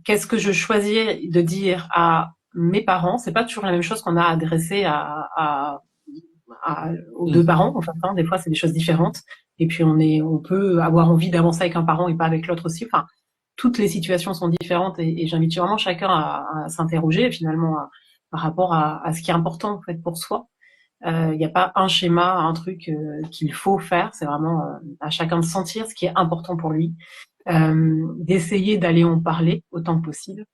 qu'est-ce que je choisis de dire à mes parents. C'est pas toujours la même chose qu'on a adressé aux Mm. deux parents. Enfin, hein, des fois, c'est des choses différentes. Et puis, on peut avoir envie d'avancer avec un parent et pas avec l'autre aussi. Enfin, toutes les situations sont différentes et j'invite vraiment chacun à s'interroger finalement par rapport à ce qui est important en fait pour soi. Il n'y a pas un schéma, un truc qu'il faut faire. C'est vraiment à chacun de sentir ce qui est important pour lui, d'essayer d'aller en parler autant que possible,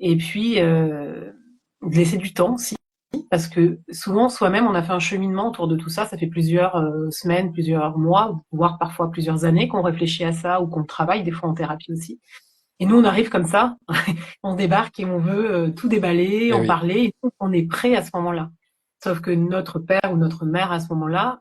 et puis de laisser du temps aussi, parce que souvent soi-même on a fait un cheminement autour de tout ça. Ça fait plusieurs semaines, plusieurs mois, voire parfois plusieurs années qu'on réfléchit à ça ou qu'on travaille des fois en thérapie aussi. Et nous on arrive comme ça, on débarque et on veut tout déballer, Eh en oui, parler, et on est prêt à ce moment-là. Sauf que notre père ou notre mère à ce moment-là,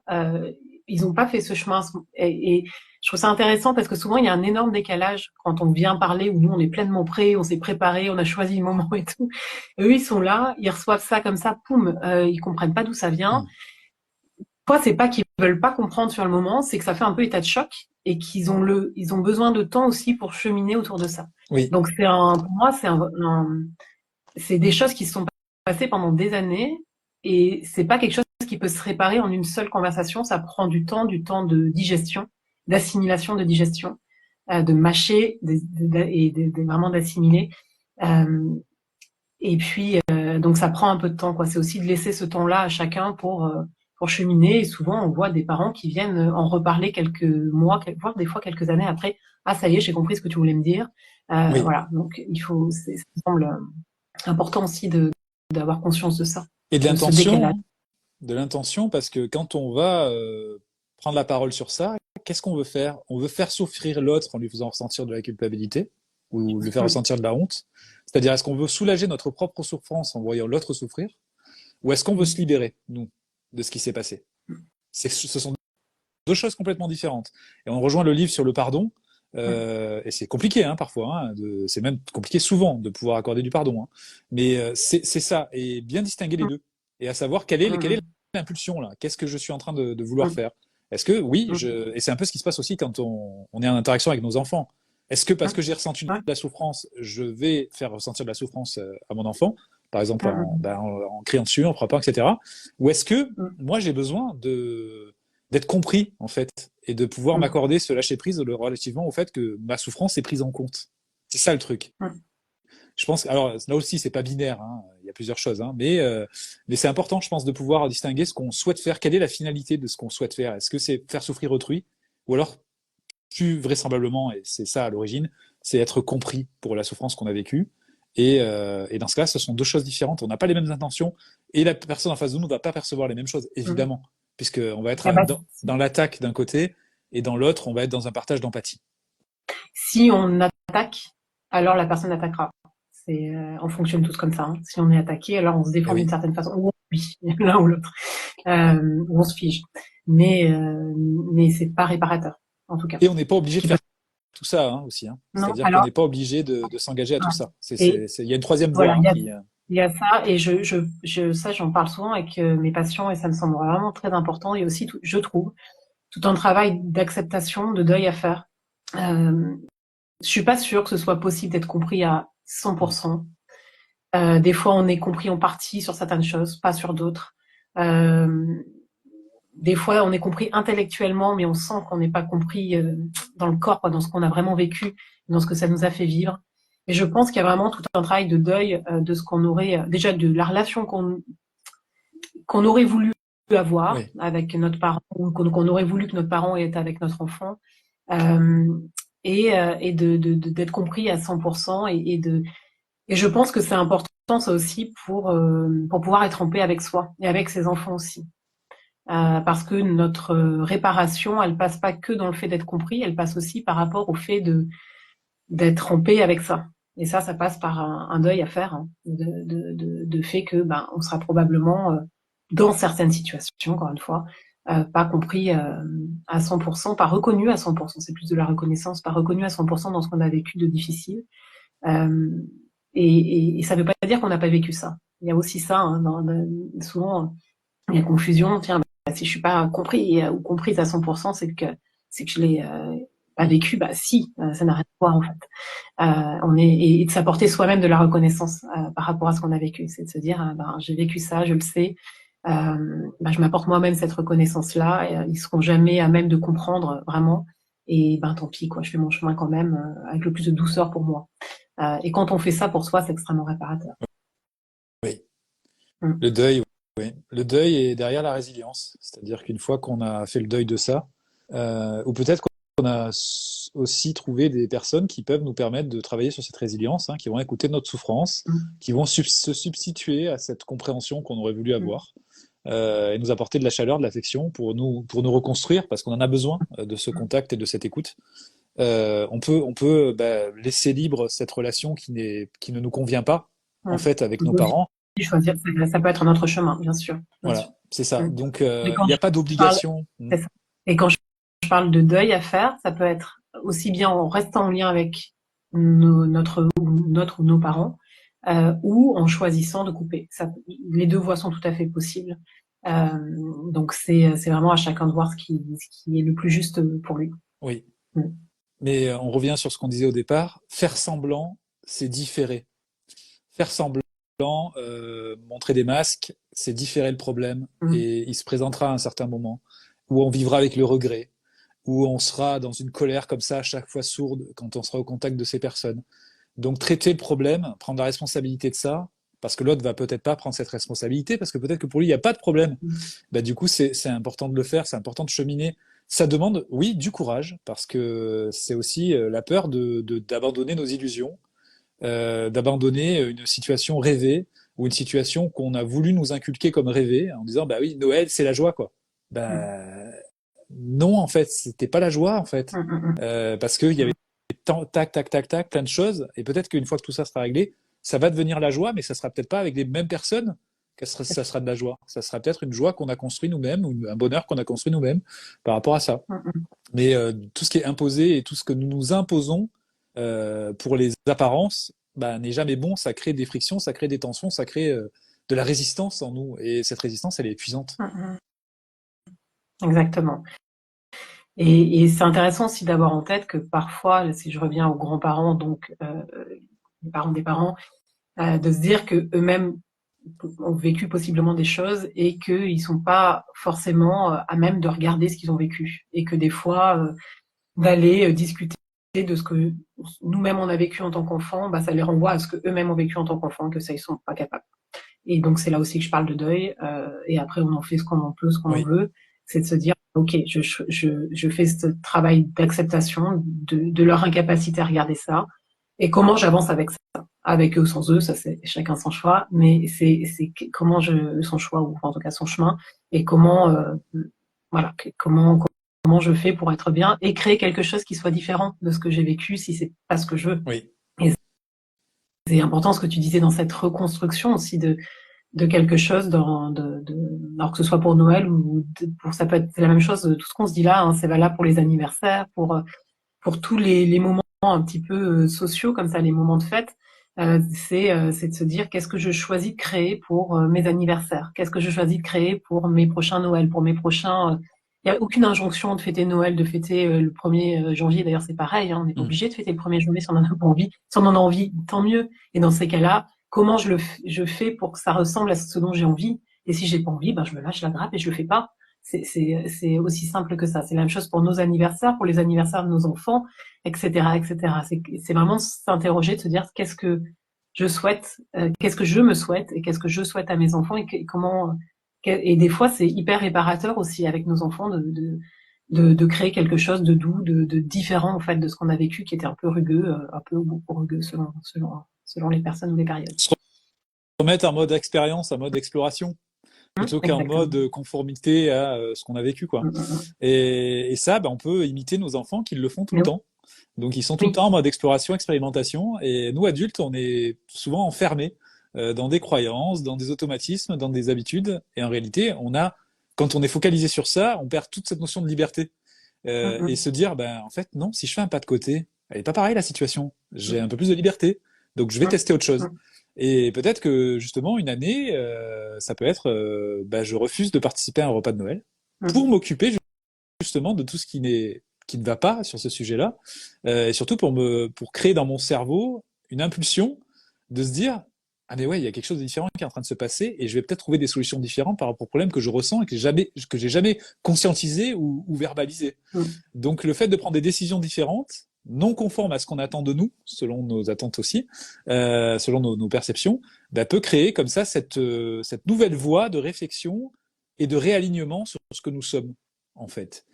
ils n'ont pas fait ce chemin. Et je trouve ça intéressant parce que souvent il y a un énorme décalage quand on vient parler où nous on est pleinement prêt, on s'est préparé, on a choisi le moment et tout. Et eux ils sont là, ils reçoivent ça comme ça, poum, ils comprennent pas d'où ça vient. Mm. Toi c'est pas qu'ils veulent pas comprendre sur le moment, c'est que ça fait un peu état de choc et ils ont besoin de temps aussi pour cheminer autour de ça. Oui, Donc pour moi c'est des choses qui se sont passées pendant des années et c'est pas quelque chose qui peut se réparer en une seule conversation. Ça prend du temps de digestion, d'assimilation, de digestion, de mâcher et vraiment d'assimiler. Euh, et puis donc ça prend un peu de temps, quoi. C'est aussi de laisser ce temps-là à chacun pour cheminer. Et souvent on voit des parents qui viennent en reparler quelques mois, voire des fois quelques années après. Ah ça y est, j'ai compris ce que tu voulais me dire. oui. Voilà. Donc ça me semble important aussi d'avoir conscience de ça, Et de de ce l'intention, décalage. hein. De l'intention, parce que quand on va prendre la parole sur ça, qu'est-ce qu'on veut faire? On veut faire souffrir l'autre en lui faisant ressentir de la culpabilité ou lui faire Mm. ressentir de la honte. C'est-à-dire, est-ce qu'on veut soulager notre propre souffrance en voyant l'autre souffrir ou est-ce qu'on veut se Mm. libérer, nous, de ce qui s'est passé? Ce sont deux choses complètement différentes. Et on rejoint le livre sur le pardon. Mm. Et c'est compliqué hein, parfois, hein, c'est même compliqué souvent de pouvoir accorder du pardon. Hein. Mais c'est ça, et bien distinguer les deux. Et à savoir quelle est Mm. l'impulsion là. Qu'est-ce que je suis en train de vouloir Mm. faire? Est-ce que oui, Mm. et c'est un peu ce qui se passe aussi quand on est en interaction avec nos enfants. Est-ce que parce Mm. que j'ai ressenti de Ouais. la souffrance, je vais faire ressentir de la souffrance à mon enfant, par exemple Mm. en criant dessus, en frappant, etc. Ou est-ce que Mm. moi j'ai besoin d'être compris en fait et de pouvoir Mm. m'accorder ce lâcher prise relativement au fait que ma souffrance est prise en compte. C'est ça le truc. Mm. Je pense, alors là aussi c'est pas binaire, hein, il y a plusieurs choses, hein, mais c'est important, je pense, de pouvoir distinguer ce qu'on souhaite faire. Quelle est la finalité de ce qu'on souhaite faire? Est-ce que c'est faire souffrir autrui, ou alors plus vraisemblablement, et c'est ça à l'origine, c'est être compris pour la souffrance qu'on a vécue. Et dans ce cas, ce sont deux choses différentes. On n'a pas les mêmes intentions et la personne en face de nous ne va pas percevoir les mêmes choses, Mm. évidemment, puisqu'on va Ah être bah, dans l'attaque d'un côté et dans l'autre, on va être dans un partage d'empathie. si on attaque, alors la personne attaquera. On fonctionne tous comme ça. Hein. Si on est attaqué, alors on se Et défend d'une oui. certaine façon, ou on fuit, l'un ou l'autre, ou on se fige. Mais, euh, mais c'est pas réparateur, en tout cas. Et on n'est pas obligé Ce de qui peut... faire tout ça hein, aussi. Hein. Non, C'est-à-dire qu'on alors, n'est pas obligé de s'engager à tout ça. et Il y a une troisième voie voilà, hein, qui. il y a ça, et ça, j'en parle souvent avec mes patients, et ça me semble vraiment très important. Et aussi, je trouve, tout un travail d'acceptation, de deuil à faire. Euh, je suis pas sûre que ce soit possible d'être compris à Mm. 100%. Des fois, on est compris en partie sur certaines choses, pas sur d'autres. Euh, des fois, on est compris intellectuellement, mais on sent qu'on n'est pas compris dans le corps, quoi, dans ce qu'on a vraiment vécu, dans ce que ça nous a fait vivre. Et je pense qu'il y a vraiment tout un travail de deuil de ce qu'on aurait, déjà de la relation qu'on aurait voulu avoir Oui. avec notre parent, ou qu'on aurait voulu que notre parent ait avec notre enfant, euh, et d'être compris à 100%, et je pense que c'est important ça aussi pour pouvoir être en paix avec soi et avec ses enfants aussi. Parce que notre réparation, elle passe pas que dans le fait d'être compris, elle passe aussi par rapport au fait d'être en paix avec ça. Et ça passe par un deuil à faire, hein, de fait que ben on sera probablement dans certaines situations, encore une fois, pas compris à 100%, pas reconnu à 100%. C'est plus de la reconnaissance, pas reconnu à 100% dans ce qu'on a vécu de difficile. Euh, et ça ne veut pas dire qu'on n'a pas vécu ça. Il y a aussi ça, hein, souvent il y a confusion. Tiens, bah, Si je suis pas compris ou comprise à 100%, c'est que je l'ai pas vécu. Bah si, ça n'a rien à voir en fait. Et de s'apporter soi-même de la reconnaissance par rapport à ce qu'on a vécu. C'est de se dire, ben, j'ai vécu ça, je le sais. Ben, je m'apporte moi-même cette reconnaissance-là. Et, ils seront jamais à même de comprendre vraiment. Et ben tant pis, quoi. Je fais mon chemin quand même avec le plus de douceur pour moi. Et quand on fait ça pour soi, c'est extrêmement réparateur. Oui. Mm. Le deuil, oui. Le deuil est derrière la résilience. C'est-à-dire qu'une fois qu'on a fait le deuil de ça, ou peut-être qu'on a aussi trouvé des personnes qui peuvent nous permettre de travailler sur cette résilience, hein, qui vont écouter notre souffrance, Mm. qui vont se substituer à cette compréhension qu'on aurait voulu Mm. avoir, et nous apporter de la chaleur, de l'affection pour nous reconstruire, parce qu'on en a besoin de ce contact et de cette écoute. On peut laisser libre cette relation qui ne nous convient pas, en Mm. fait, avec nos Aussi, parents. choisir, ça peut être un autre chemin, bien sûr, bien sûr. Voilà, c'est ça. Mm. Donc, Et il quand n'y a pas je parle, d'obligation. c'est ça. Et quand je parle de deuil à faire, ça peut être aussi bien en restant en lien avec notre ou nos parents, ou en choisissant de couper. Ça, les deux voies sont tout à fait possibles. Euh, donc c'est vraiment à chacun de voir ce qui est le plus juste pour lui. Oui, Mm. mais on revient sur ce qu'on disait au départ. Faire semblant, c'est différer. Faire semblant, montrer des masques, c'est différer le problème. Mm. Et il se présentera à un certain moment où on vivra avec le regret, où on sera dans une colère comme ça, à chaque fois sourde, quand on sera au contact de ces personnes. Donc traiter le problème, prendre la responsabilité de ça, parce que l'autre va peut-être pas prendre cette responsabilité, parce que peut-être que pour lui, il n'y a pas de problème. Bah, du coup, c'est important de le faire, c'est important de cheminer. Ça demande, oui, du courage, parce que c'est aussi la peur d'abandonner nos illusions, d'abandonner une situation rêvée ou une situation qu'on a voulu nous inculquer comme rêvée, en disant, bah oui, Noël, c'est la joie, quoi. Mm. Bah, non, en fait, c'était pas la joie, en fait. Mm. Mm. Parce qu'il y avait tac, tac, tac, tac, plein de choses. Et peut-être qu'une fois que tout ça sera réglé, ça va devenir la joie, mais ça sera peut-être pas avec les mêmes personnes que ça sera de la joie. Ça sera peut-être une joie qu'on a construit nous-mêmes, ou un bonheur qu'on a construit nous-mêmes par rapport à ça. Mm. Mm. Mais tout ce qui est imposé et tout ce que nous nous imposons pour les apparences, bah, n'est jamais bon. Ça crée des frictions, ça crée des tensions, ça crée de la résistance en nous. Et cette résistance, elle est épuisante. Mm. Mm. Exactement. Et c'est intéressant aussi d'avoir en tête que parfois, si je reviens aux grands-parents, donc les parents des parents, de se dire que eux-mêmes ont vécu possiblement des choses et qu'ils sont pas forcément à même de regarder ce qu'ils ont vécu et que des fois d'aller discuter de ce que nous-mêmes on a vécu en tant qu'enfant, bah, ça les renvoie à ce que eux-mêmes ont vécu en tant qu'enfant, que ça ils sont pas capables. Et donc c'est là aussi que je parle de deuil. Et après on en fait ce qu'on en peut, ce qu'on en Oui, veut, c'est de se dire ok, je fais ce travail d'acceptation de leur incapacité à regarder ça et comment j'avance avec ça, avec eux ou sans eux, ça c'est chacun son choix, mais c'est comment son choix ou en tout cas son chemin et comment voilà comment je fais pour être bien et créer quelque chose qui soit différent de ce que j'ai vécu si c'est pas ce que je veux. oui, Et c'est important ce que tu disais dans cette reconstruction aussi de quelque chose alors que ce soit pour Noël ou pour ça peut être la même chose, tout ce qu'on se dit là, hein, c'est valable pour les anniversaires, pour tous les moments un petit peu sociaux comme ça, les moments de fête. C'est de se dire qu'est-ce que je choisis de créer pour mes anniversaires, qu'est-ce que je choisis de créer pour mes prochains Noël, pour mes prochains. Il n'y a aucune injonction de fêter Noël, de fêter le 1er janvier. D'ailleurs, c'est pareil, hein, on n'est pas mm, obligé de fêter le 1er janvier si on en a pas envie. Si on en a envie, tant mieux. Et dans ces cas-là, comment je fais pour que ça ressemble à ce dont j'ai envie. Et si j'ai pas envie, ben je me lâche la grappe et je le fais pas. C'est aussi simple que ça. C'est la même chose pour nos anniversaires, pour les anniversaires de nos enfants, etc., etc. C'est vraiment s'interroger, de se dire qu'est-ce que je souhaite, qu'est-ce que je me souhaite et qu'est-ce que je souhaite à mes enfants et comment. Et des fois, c'est hyper réparateur aussi avec nos enfants de créer quelque chose de doux, de différent en fait de ce qu'on a vécu, qui était un peu rugueux, un peu ou beaucoup rugueux selon les personnes ou les périodes. se remettre en mode expérience, en mode exploration, plutôt qu'en Exactement. mode conformité à ce qu'on a vécu, quoi. Mm. Et ça, bah, on peut imiter nos enfants qui le font tout Mais le temps. Donc, ils sont tout le oui, temps en mode exploration, expérimentation. Et nous, adultes, on est souvent enfermés dans des croyances, dans des automatismes, dans des habitudes. Et en réalité, quand on est focalisé sur ça, on perd toute cette notion de liberté. Et mm. se dire, ben, en fait, non, si je fais un pas de côté, elle est pas pareille la situation. J'ai un peu plus de liberté. Donc, je vais Mm. tester autre chose. Mm. Et peut-être que, justement, une année, ça peut être, ben, je refuse de participer à un repas de Noël. Mm. pour m'occuper justement de tout ce qui ne va pas sur ce sujet-là, et surtout pour créer dans mon cerveau une impulsion de se dire ah mais ouais, il y a quelque chose de différent qui est en train de se passer et je vais peut-être trouver des solutions différentes par rapport au problème que je ressens et que j'ai jamais conscientisé ou verbalisé. Mm. Donc le fait de prendre des décisions différentes, non conformes à ce qu'on attend de nous, selon nos attentes aussi, selon nos perceptions, bah, peut créer comme ça cette nouvelle voie de réflexion et de réalignement sur ce que nous sommes, en fait.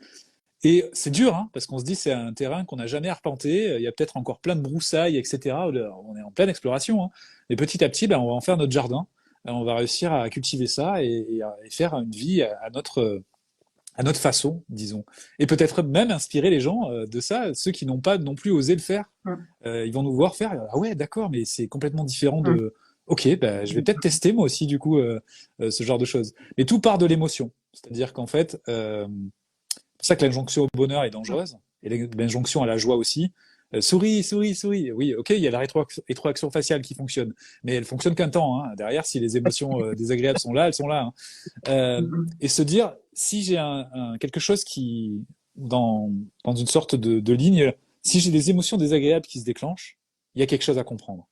Et c'est dur, hein, parce qu'on se dit c'est un terrain qu'on n'a jamais arpenté, il y a peut-être encore plein de broussailles, etc. On est en pleine exploration, hein. Et petit à petit, ben, on va en faire notre jardin. On va réussir à cultiver ça et faire une vie à notre façon, disons. Et peut-être même inspirer les gens de ça, ceux qui n'ont pas non plus osé le faire. Mm. Ils vont nous voir faire, ah ouais, d'accord, mais c'est complètement différent Mm. de... Ok, ben, je vais peut-être tester moi aussi, du coup, ce genre de choses. Mais tout part de l'émotion. C'est-à-dire qu'en fait, c'est pour ça que l'injonction au bonheur est dangereuse, et l'injonction à la joie aussi. Souris, souris, souris. Oui, ok, il y a la rétroaction faciale qui fonctionne, mais elle fonctionne qu'un temps, hein. Derrière, si les émotions désagréables sont là, elles sont là, hein. Mm. Et se dire, si j'ai quelque chose dans une sorte de ligne, si j'ai des émotions désagréables qui se déclenchent, il y a quelque chose à comprendre.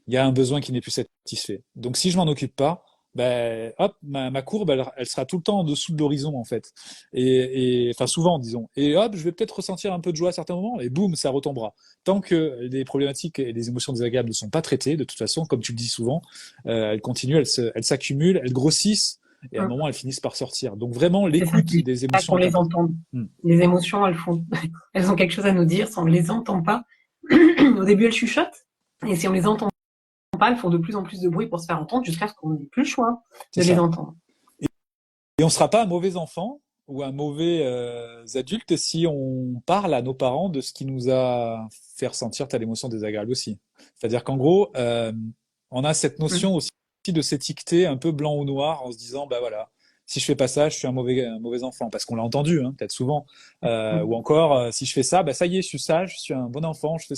Il y a un besoin qui n'est plus satisfait. Donc si je m'en occupe pas, ben hop, ma courbe, elle sera tout le temps en dessous de l'horizon en fait. Enfin souvent disons. Et hop, je vais peut-être ressentir un peu de joie à certains moments, et boum, ça retombera. Tant que les problématiques et les émotions désagréables ne sont pas traitées, de toute façon, comme tu le dis souvent, elles continuent, elles s'accumulent, elles grossissent, et à un Mm. moment, elles finissent par sortir. Donc vraiment, C'est ça, l'écoute il des faut émotions qu'on est les importante. entende. Hmm. Les émotions, elles ont quelque chose à nous dire. Si on ne les entend pas, au début, elles chuchotent. Et si on les entend pas, elles font de plus en plus de bruit pour se faire entendre jusqu'à ce qu'on n'ait plus le choix C'est de les ça. entendre. Et on ne sera pas un mauvais enfant ou un mauvais adulte si on parle à nos parents de ce qui nous a fait ressentir telle émotion désagréable aussi. C'est-à-dire qu'en gros, on a cette Mm. notion aussi de s'étiqueter un peu blanc ou noir en se disant, bah voilà, si je fais pas ça, je suis un mauvais enfant, parce qu'on l'a entendu, hein, peut-être souvent. Ou Mm. encore, si je fais ça, bah ça y est, je suis sage, je suis un bon enfant, je fais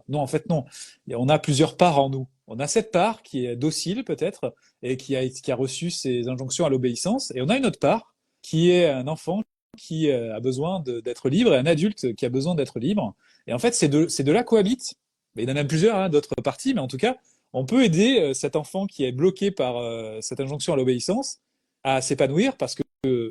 Non, en fait, non. Et on a plusieurs parts en nous. On a cette part qui est docile peut-être, et qui a reçu ces injonctions à l'obéissance. Et on a une autre part qui est un enfant qui a besoin d'être libre et un adulte qui a besoin d'être libre. Et en fait, ces deux-là cohabitent. Mais il y en a même plusieurs, hein, d'autres parties, mais en tout cas, on peut aider cet enfant qui est bloqué par cette injonction à l'obéissance à s'épanouir parce que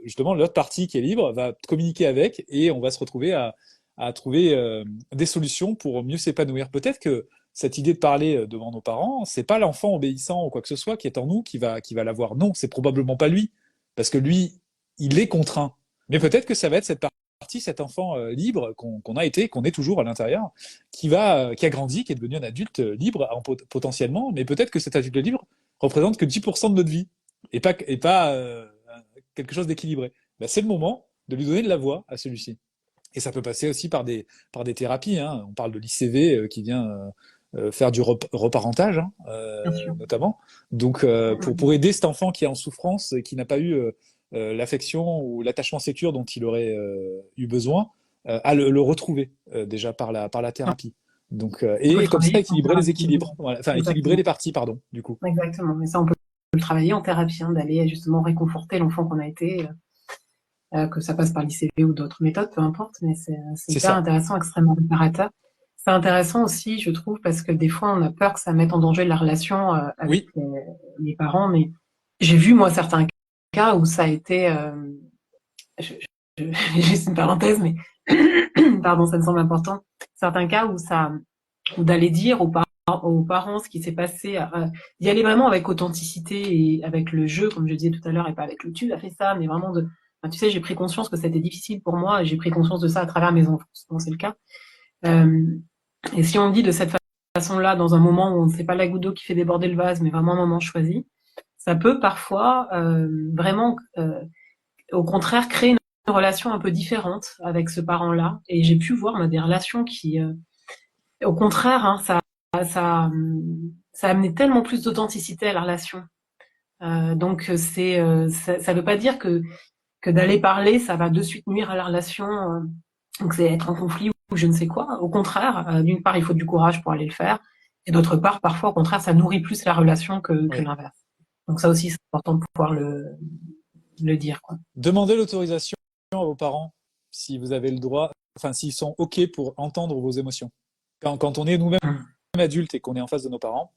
justement l'autre partie qui est libre va communiquer avec et on va se retrouver à trouver des solutions pour mieux s'épanouir. Peut-être que cette idée de parler devant nos parents, c'est pas l'enfant obéissant ou quoi que ce soit qui est en nous qui va l'avoir. Non, c'est probablement pas lui, parce que lui, il est contraint. Mais peut-être que ça va être cette partie, cet enfant libre qu'on a été, qu'on est toujours à l'intérieur, qui a grandi, qui est devenu un adulte libre potentiellement, mais peut-être que cet adulte libre représente que 10% de notre vie et pas quelque chose d'équilibré. Ben, c'est le moment de lui donner de la voix à celui-ci. Et ça peut passer aussi par des thérapies, hein. On parle de l'ICV qui vient faire du reparentage, hein, Bien sûr. notamment. Donc, pour aider cet enfant qui est en souffrance et qui n'a pas eu l'affection ou l'attachement sécure dont il aurait eu besoin, à le retrouver déjà par la thérapie. Donc, On peut le et comme ça, travailler en équilibrer les thérapie. équilibres. Voilà. Enfin, équilibrer Exactement. les parties, pardon, du coup. Exactement. Mais ça, on peut le travailler en thérapie, hein, d'aller justement réconforter l'enfant qu'on a été, que ça passe par l'ICV ou d'autres méthodes, peu importe, mais c'est C'est hyper ça. intéressant, extrêmement réparateur. C'est intéressant aussi, je trouve, parce que des fois, on a peur que ça mette en danger la relation avec Oui, les parents, mais j'ai vu, moi, certains cas où ça a été, je, juste une parenthèse, mais pardon, ça me semble important, certains cas où d'aller dire aux parents ce qui s'est passé, d'y aller vraiment avec authenticité et avec le jeu, comme je disais tout à l'heure, et pas avec le tu as fait ça, mais vraiment enfin, tu sais, j'ai pris conscience que c'était difficile pour moi, et j'ai pris conscience de ça à travers mes enfants, souvent c'est le cas. Euh, et si on dit de cette façon-là, dans un moment où on ne sait pas la goutte d'eau qui fait déborder le vase, mais vraiment un moment choisi, ça peut parfois vraiment, au contraire, créer une relation un peu différente avec ce parent-là. Et j'ai pu voir des relations qui, au contraire, hein, ça, ça a amené tellement plus d'authenticité à la relation. Donc ça veut pas dire que d'aller parler, ça va de suite nuire à la relation. Donc c'est être en conflit ou je ne sais quoi. Au contraire, d'une part, il faut du courage pour aller le faire, et d'autre part, parfois, au contraire, ça nourrit plus la relation que oui. l'inverse. Donc ça aussi, c'est important de pouvoir le dire, quoi. Demandez l'autorisation à vos parents si vous avez le droit, enfin s'ils sont OK pour entendre vos émotions. Quand on est nous-mêmes Mm. adultes et qu'on est en face de nos parents,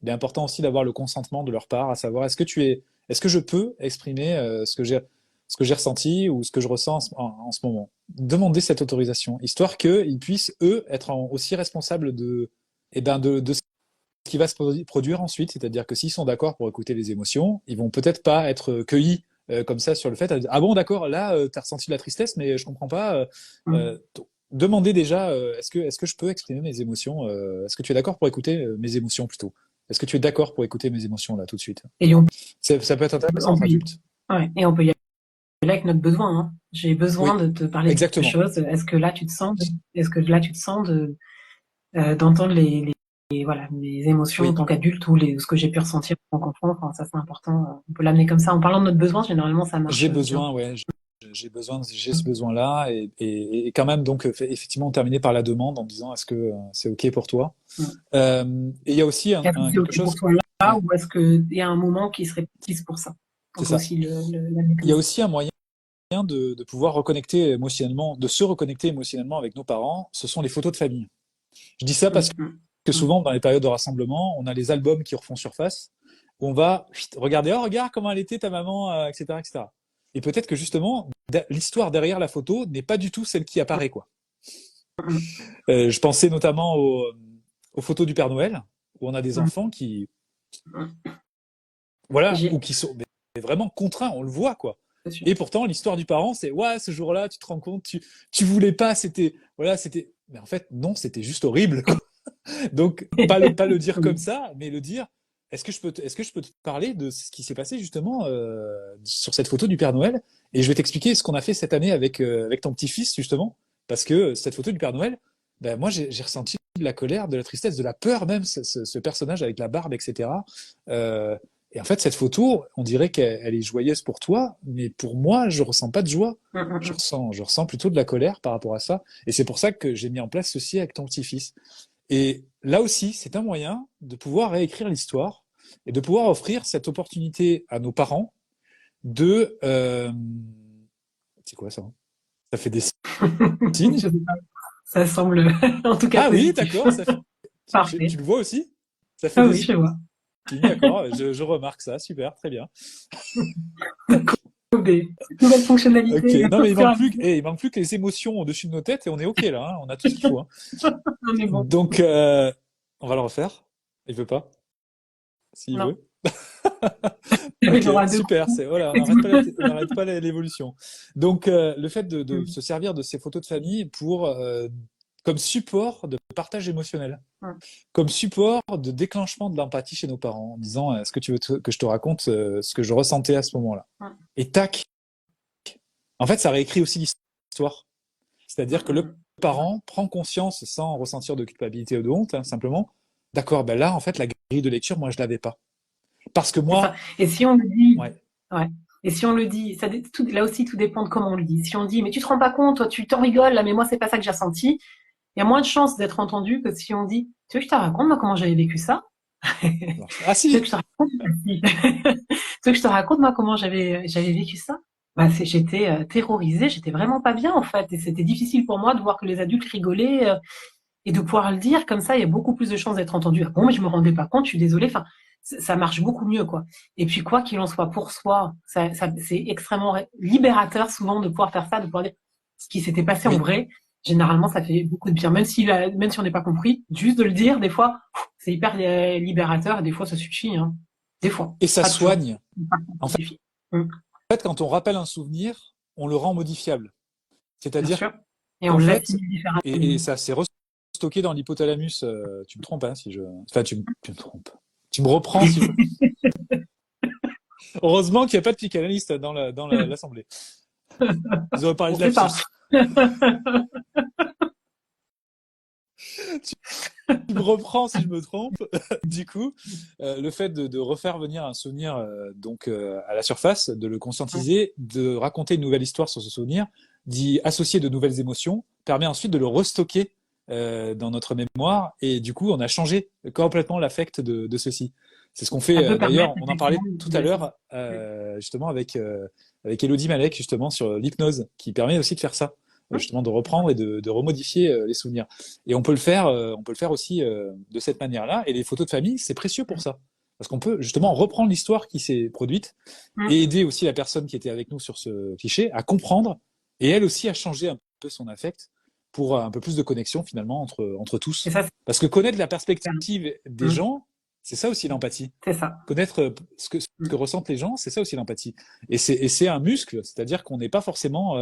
il est important aussi d'avoir le consentement de leur part, à savoir est-ce que je peux exprimer ce que j'ai ressenti ou ce que je ressens en ce moment. Demandez cette autorisation, histoire qu'ils puissent eux être aussi responsables de ce qui va se produire ensuite, c'est-à-dire que s'ils sont d'accord pour écouter les émotions, ils vont peut-être pas être cueillis comme ça sur le fait, ah bon d'accord, là t'as ressenti de la tristesse, mais je comprends pas. Mm. Demandez déjà, est-ce que je peux exprimer mes émotions est-ce que tu es d'accord pour écouter mes émotions plutôt? Est-ce que tu es d'accord pour écouter mes émotions là tout de suite? Et Ça peut être intéressant on entre peut adultes. ouais, et on peut y aller avec notre besoin, hein. J'ai besoin Oui, de te parler de quelque exactement. chose. Est-ce que là tu te sens d'entendre voilà, les émotions en Oui, tant qu'adulte ou ce que j'ai pu ressentir en tant qu'enfant. Enfin, ça c'est important. On peut l'amener comme ça. En parlant de notre besoin, généralement ça marche j'ai bien. besoin, ouais, j'ai ce besoin-là et quand même donc effectivement terminer par la demande en disant est-ce que c'est ok pour toi? Mm. Et il y a aussi Est-ce que c'est quelque OK pour chose, toi là ouais, ou est-ce qu'il y a un moment qui serait propice pour ça? On c'est peut ça. aussi l'amener Il comme y a ça. aussi un moyen de pouvoir reconnecter émotionnellement, de se reconnecter émotionnellement avec nos parents, ce sont les photos de famille. Je dis ça parce Mm, mm, que mm. souvent, dans les périodes de rassemblement, on a les albums qui refont surface, où on va regarder, oh, regarde comment elle était ta maman, etc., etc. Et cetera. Et peut-être que justement, l'histoire derrière la photo n'est pas du tout celle qui apparaît, quoi. Mm. Je pensais notamment aux photos du Père Noël, où on a des Mm. enfants qui, Mm. voilà, ou J'ai, qui sont mais vraiment contraints, on le voit, quoi. c'est sûr. Et pourtant, l'histoire du parent, c'est ouais, ce jour-là, tu te rends compte, tu voulais pas, c'était voilà, c'était. Mais en fait, non, c'était juste horrible, quoi. Donc, pas le dire comme Oui. ça, mais le dire. Est-ce que je peux te parler de ce qui s'est passé justement sur cette photo du Père Noël et je vais t'expliquer ce qu'on a fait cette année avec ton petit-fils justement parce que cette photo du Père Noël, ben moi j'ai ressenti de la colère, de la tristesse, de la peur même ce personnage avec la barbe etc. Euh, et en fait cette photo, on dirait qu'elle est joyeuse pour toi, mais pour moi je ressens pas de joie. Mm, mm, mm. Je ressens plutôt de la colère par rapport à ça et c'est pour ça que j'ai mis en place ceci avec ton petit-fils. Et là aussi, c'est un moyen de pouvoir réécrire l'histoire et de pouvoir offrir cette opportunité à nos parents de... c'est quoi ça? Ça fait des signes? Je sais pas. Ça semble en tout cas Ah oui, positif. d'accord. Parfait. Tu le vois aussi? Ça fait Ah des oui, je vois. signes, d'accord. Je remarque ça. Super, très bien. Des nouvelles Ok. fonctionnalités Non, au mais fur et à il manque plus que les émotions au-dessus de nos têtes et on est ok là. Hein. On a tout ce qu'il faut. Hein. mesure. On est bon. Donc, on va le refaire. Il veut pas. S'il Non. veut. J'avais le Ok, droit à deux super. coups. C'est voilà, C'est tout. on n'arrête pas l'évolution. Donc le fait de Mm, se servir de ces photos de famille pour comme support de partage émotionnel, mm, comme support de déclenchement de l'empathie chez nos parents, en disant est-ce que tu veux que je te raconte ce que je ressentais à ce moment-là. mm, Et tac, en fait, ça réécrit aussi l'histoire. mm, C'est-à-dire que le mm. parent prend conscience sans ressentir de culpabilité ou de honte, hein, simplement. D'accord, ben là, en fait, la grille de lecture, moi, je l'avais pas. Parce que C'est ça. moi, Et si on le dit, ouais, ouais. Et si on le dit, là aussi, tout dépend de comment on le dit. Si on dit, mais tu te rends pas compte, toi, tu t'en rigoles, là, mais moi, c'est pas ça que j'ai ressenti. Il y a moins de chances d'être entendu que si on dit, tu veux que je te raconte, moi, comment j'avais vécu ça? ça marche. Ah Tu veux que si, je te raconte, tu veux que je te raconte, moi, comment j'avais vécu ça? Bah, j'étais terrorisée, j'étais vraiment pas bien, en fait. Et c'était difficile pour moi de voir que les adultes rigolaient, et de pouvoir le dire comme ça, il y a beaucoup plus de chances d'être entendu. Ah bon, mais je me rendais pas compte, je suis désolée. Enfin, ça marche beaucoup mieux, quoi. Et puis, quoi qu'il en soit pour soi, c'est extrêmement libérateur souvent de pouvoir faire ça, de pouvoir dire ce qui s'était passé en oui. vrai. Généralement, ça fait beaucoup de bien. Même si on n'est pas compris, juste de le dire, des fois, c'est hyper libérateur et des fois, ça suffit, hein. Des fois. Et ça Pas toujours. soigne. Par contre, En ça suffit. fait, quand on rappelle un souvenir, on le rend modifiable. Bien C'est-à-dire sûr. Et on qu'en fait, l'assimile différemment. et ça s'est restocké dans l'hypothalamus. Tu me trompes, hein, si je. Enfin, tu me trompes. Tu me reprends si je. Heureusement qu'il n'y a pas de psychanalyste dans l'assemblée. Ils auraient parlé On de sait pas. lapsus. Tu me reprends si je me trompe. Du coup, le fait de refaire venir un souvenir à la surface, de le conscientiser, de raconter une nouvelle histoire sur ce souvenir, d'y associer de nouvelles émotions, permet ensuite de le restocker dans notre mémoire. Et du coup, on a changé complètement l'affect de ceci. C'est ce qu'on Ça fait peut permettre d'ailleurs, on en parlait effectivement tout à l'heure justement avec Elodie Malek justement sur l'hypnose qui permet aussi de faire ça, justement de reprendre et de remodifier les souvenirs. Et on peut le faire aussi de cette manière-là. Et les photos de famille, c'est précieux pour ça. Parce qu'on peut justement reprendre l'histoire qui s'est produite et aider aussi la personne qui était avec nous sur ce cliché à comprendre et elle aussi à changer un peu son affect pour un peu plus de connexion finalement entre Et tous. ça, Parce que connaître la c'est perspective des gens, c'est ça aussi l'empathie. c'est ça. Connaître ce que ressentent les gens, c'est ça aussi l'empathie. Et c'est un muscle, c'est-à-dire qu'on n'est pas forcément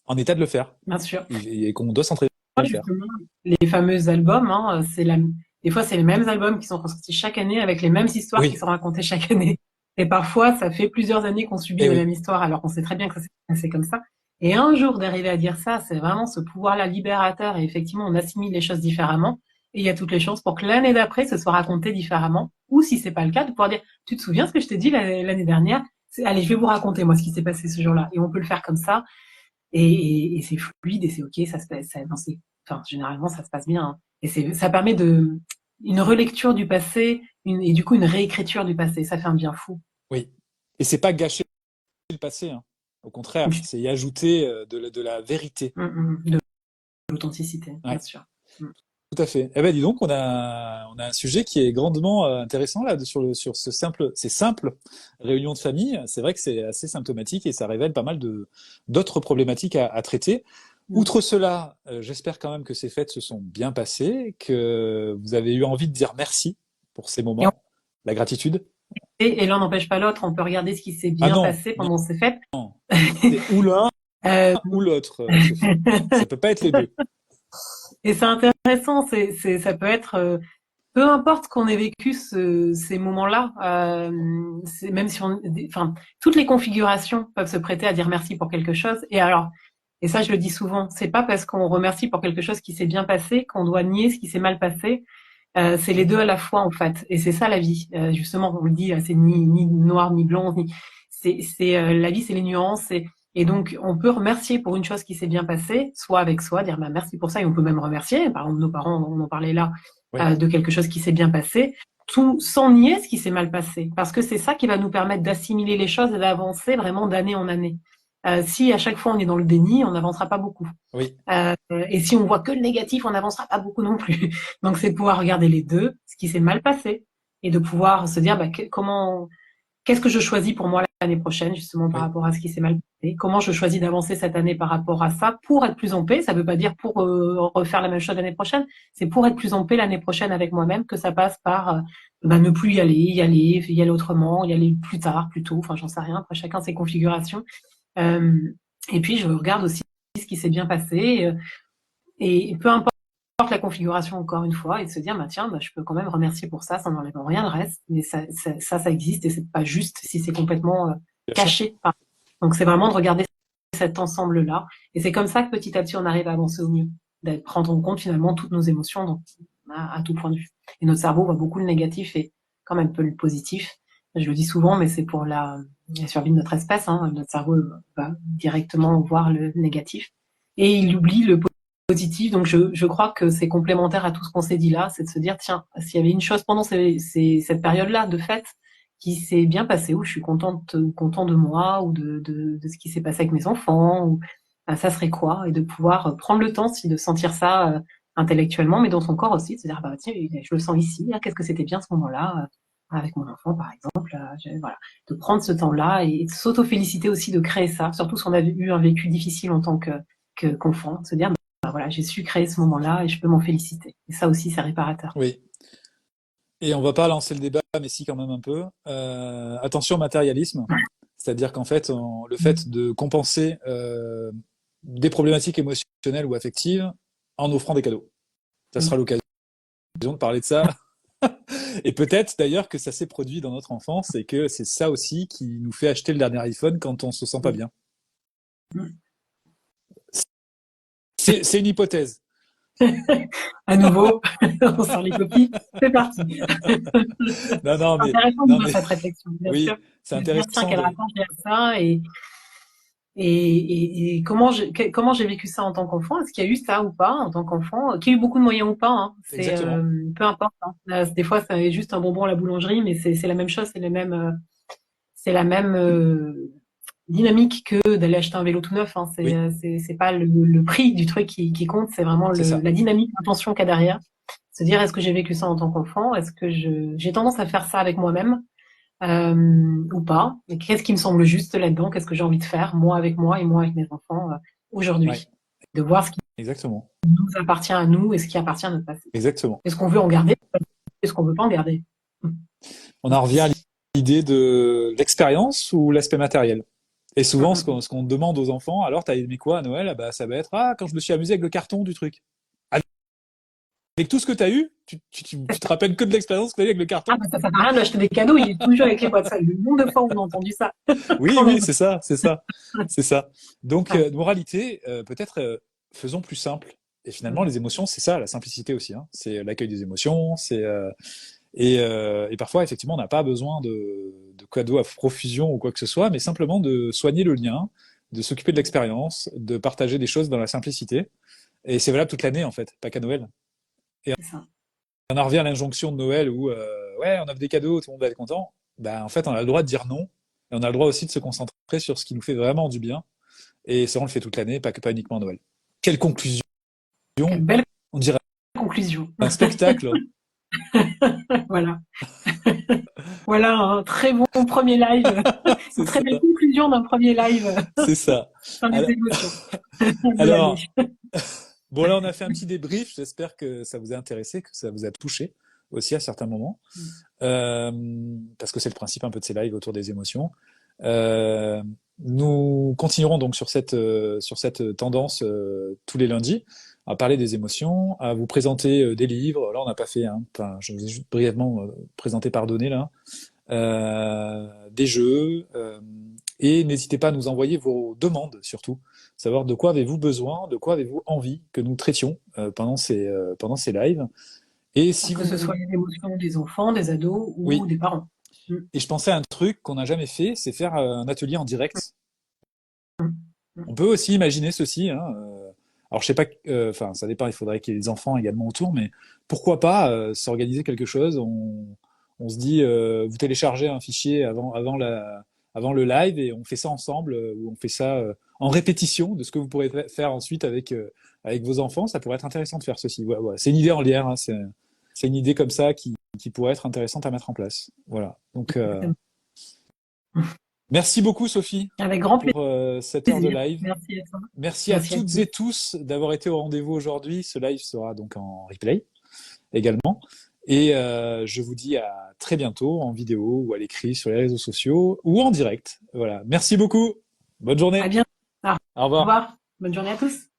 en état de le faire Bien sûr. et qu'on doit s'entraîner à le faire. Justement, les fameux albums, hein, des fois, c'est les mêmes albums qui sont ressortis chaque année avec les mêmes histoires qui Oui, sont racontées chaque année. Et parfois, ça fait plusieurs années qu'on subit et la oui, même histoire alors qu'on sait très bien que ça s'est passé comme ça. Et un jour d'arriver à dire ça, c'est vraiment ce pouvoir-là libérateur et effectivement, on assimile les choses différemment. Et il y a toutes les chances pour que l'année d'après, ce soit raconté différemment. Ou si c'est pas le cas, de pouvoir dire, tu te souviens ce que je t'ai dit l'année dernière? Allez, je vais vous raconter moi ce qui s'est passé ce jour-là. Et on peut le faire comme ça. Et c'est fluide et c'est ok, ça se passe, enfin, généralement ça se passe bien. Hein. Et ça permet une relecture du passé, et du coup une réécriture du passé. Ça fait un bien fou. oui. Et c'est pas gâcher le passé, hein. Au contraire, c'est y ajouter de la vérité. De l'authenticité, Ouais. bien sûr. Mm. Tout à fait. Eh ben, dis donc, on a un sujet qui est grandement intéressant là sur ces simples réunions de famille. C'est vrai que c'est assez symptomatique et ça révèle pas mal d'autres problématiques à traiter. Outre cela, j'espère quand même que ces fêtes se sont bien passées, que vous avez eu envie de dire merci pour ces Et, moments, la gratitude. et l'un n'empêche pas l'autre. On peut regarder ce qui s'est Ah bien non, passé non, pendant ces fêtes. non. C'est ou l'un Euh, ou l'autre, Sophie. Ça peut pas être les deux. et c'est intéressant. Ça peut être peu importe qu'on ait vécu ces moments-là, même si enfin, toutes les configurations peuvent se prêter à dire merci pour quelque chose. Et alors, et ça, je le dis souvent, c'est pas parce qu'on remercie pour quelque chose qui s'est bien passé qu'on doit nier ce qui s'est mal passé. C'est les deux à la fois, en fait. Et c'est ça la vie. Justement, on le dit, c'est ni noir ni blanc, la vie, c'est les nuances. Et donc, on peut remercier pour une chose qui s'est bien passée, soit avec soi, dire bah, merci pour ça, et on peut même remercier. Par exemple, nos parents, on en parlait là, Oui, de quelque chose qui s'est bien passé, tout sans nier ce qui s'est mal passé, parce que c'est ça qui va nous permettre d'assimiler les choses et d'avancer vraiment d'année en année. Si à chaque fois on est dans le déni, on n'avancera pas beaucoup. oui, Et si on voit que le négatif, on n'avancera pas beaucoup non plus. Donc c'est de pouvoir regarder les deux, ce qui s'est mal passé, et de pouvoir se dire bah, qu'est-ce que je choisis pour moi l'année prochaine, justement par oui, rapport à ce qui s'est mal passé. Comment je choisis d'avancer cette année par rapport à ça pour être plus en paix. Ça ne veut pas dire pour refaire la même chose l'année prochaine. C'est pour être plus en paix l'année prochaine avec moi-même que ça passe par ne plus y aller autrement, y aller plus tard, plus tôt. Enfin, j'en sais rien. Après, chacun ses configurations. Et puis, je regarde aussi ce qui s'est bien passé. Et peu importe la configuration encore une fois et de se dire bah tiens bah, je peux quand même remercier pour ça n'enlève en rien le reste mais ça existe et c'est pas juste si c'est complètement bien sûr. caché. Donc c'est vraiment de regarder cet ensemble là et c'est comme ça que petit à petit on arrive à avancer au mieux, de prendre en compte finalement toutes nos émotions donc, à tout point de vue et notre cerveau voit beaucoup le négatif et quand même peu le positif. Je le dis souvent mais c'est pour la survie de notre espèce, hein. Notre cerveau va directement voir le négatif et il oublie le positif. Donc, je crois que c'est complémentaire à tout ce qu'on s'est dit là, c'est de se dire, tiens, s'il y avait une chose pendant cette période-là de fête qui s'est bien passée, où je suis content de moi, ou de ce qui s'est passé avec mes enfants, ou ça serait quoi? Et de pouvoir prendre le temps aussi de sentir ça intellectuellement, mais dans son corps aussi, de se dire, bah tiens, je le sens ici, qu'est-ce que c'était bien ce moment-là, avec mon enfant par exemple, voilà, de prendre ce temps-là et de s'auto-féliciter aussi de créer ça, surtout si on a eu un vécu difficile en tant qu'enfant, de se dire voilà, j'ai su créer ce moment-là et je peux m'en féliciter. Et ça aussi, c'est réparateur. Oui. Et on va pas lancer le débat, mais si quand même un peu. Attention au matérialisme, c'est-à-dire qu'en fait, le fait de compenser des problématiques émotionnelles ou affectives en offrant des cadeaux. Ça sera l'occasion de parler de ça. Et peut-être d'ailleurs que ça s'est produit dans notre enfance et que c'est ça aussi qui nous fait acheter le dernier iPhone quand on se sent pas bien. C'est une hypothèse. À nouveau, on sort les copies. C'est parti. Non, C'est intéressant de non, voir mais cette réflexion, bien sûr. oui, c'est De se dire, tiens, intéressant quel de. rapport j'ai à ça Et comment j'ai vécu ça en tant qu'enfant? Est-ce qu'il y a eu ça ou pas en tant qu'enfant? Qu'il y a eu beaucoup de moyens ou pas, hein? C'est Exactement. peu importe, hein. Des fois, ça est juste un bonbon à la boulangerie, mais c'est la même chose, c'est la même dynamique que d'aller acheter un vélo tout neuf, hein. Oui, C'est pas le prix du truc qui compte, c'est vraiment c'est ça. la dynamique, l'intention qu'il y a derrière. Se dire, est-ce que j'ai vécu ça en tant qu'enfant? Est-ce que j'ai tendance à faire ça avec moi-même ou pas? Et qu'est-ce qui me semble juste là-dedans? Qu'est-ce que j'ai envie de faire, moi avec moi et moi avec mes enfants Ouais, aujourd'hui? De voir ce qui exactement. nous appartient à nous et ce qui appartient à notre passé. Exactement. Est-ce qu'on veut en garder? Est-ce qu'on veut pas en garder? On en revient à l'idée de l'expérience ou l'aspect matériel. Et souvent, ce qu'on demande aux enfants, alors, t'as aimé quoi à Noël? Ah bah, ça va être, quand je me suis amusé avec le carton du truc. Avec tout ce que t'as eu, tu te rappelles que de l'expérience que t'as eu avec le Ah, carton? bah, ça sert à rien d'acheter des cadeaux, il est toujours avec les boîtes sales. Le nombre de fois où on a entendu ça, Oui, quand oui, même. c'est ça, c'est ça, c'est ça. Donc, Ouais. moralité, peut-être faisons plus simple. Et finalement, les émotions, c'est ça, la simplicité aussi, hein. C'est l'accueil des émotions, et parfois, effectivement, on n'a pas besoin de cadeaux à profusion ou quoi que ce soit, mais simplement de soigner le lien, de s'occuper de l'expérience, de partager des choses dans la simplicité. Et c'est valable toute l'année, en fait, pas qu'à Noël. Et C'est ça. on en revient à l'injonction de Noël où, ouais, on offre des cadeaux, tout le monde va être content. Ben, en fait, on a le droit de dire non. Et on a le droit aussi de se concentrer sur ce qui nous fait vraiment du bien. Et ça, on le fait toute l'année, pas uniquement à Noël. Quelle conclusion! Quelle belle On dirait conclusion. un spectacle. Voilà. Voilà un très bon premier live, une C'est très ça. belle conclusion d'un premier live C'est ça. sur les Alors, émotions de l'année. alors, bon, là, on a fait un petit débrief. J'espère que ça vous a intéressé, que ça vous a touché aussi à certains moments. Euh, Parce que c'est le principe un peu de ces lives autour des émotions. Euh, Nous continuerons donc sur cette tendance tous les lundis à parler des émotions, à vous présenter des livres. Là, on n'a pas fait, hein, enfin, je vous ai juste brièvement présenté Pardonner là, des jeux, et n'hésitez pas à nous envoyer vos demandes surtout, savoir de quoi avez-vous besoin, de quoi avez-vous envie que nous traitions pendant ces lives. Et si Que ce vous, soit les émotions des enfants, des ados ou oui, des parents. et je pensais à un truc qu'on n'a jamais fait, c'est faire un atelier en direct. On peut aussi imaginer ceci, hein, alors je sais pas, enfin ça dépend, il faudrait qu'il y ait des enfants également autour, mais pourquoi pas s'organiser quelque chose. On se dit, vous téléchargez un fichier avant le live et on fait ça ensemble, ou on fait ça en répétition de ce que vous pourrez faire ensuite avec vos enfants. Ça pourrait être intéressant de faire ceci. Ouais, ouais. C'est une idée en l'air, hein, c'est une idée comme ça qui pourrait être intéressante à mettre en place. Voilà. Donc merci beaucoup Sophie Avec grand pour cette heure de plaisir. live. Merci à toi. Merci à Merci à toutes tous. et tous d'avoir été au rendez-vous aujourd'hui. Ce live sera donc en replay également. Et je vous dis à très bientôt en vidéo ou à l'écrit sur les réseaux sociaux ou en direct. Voilà. Merci beaucoup. Bonne À journée. bientôt. Au Au revoir. revoir. Bonne journée à tous.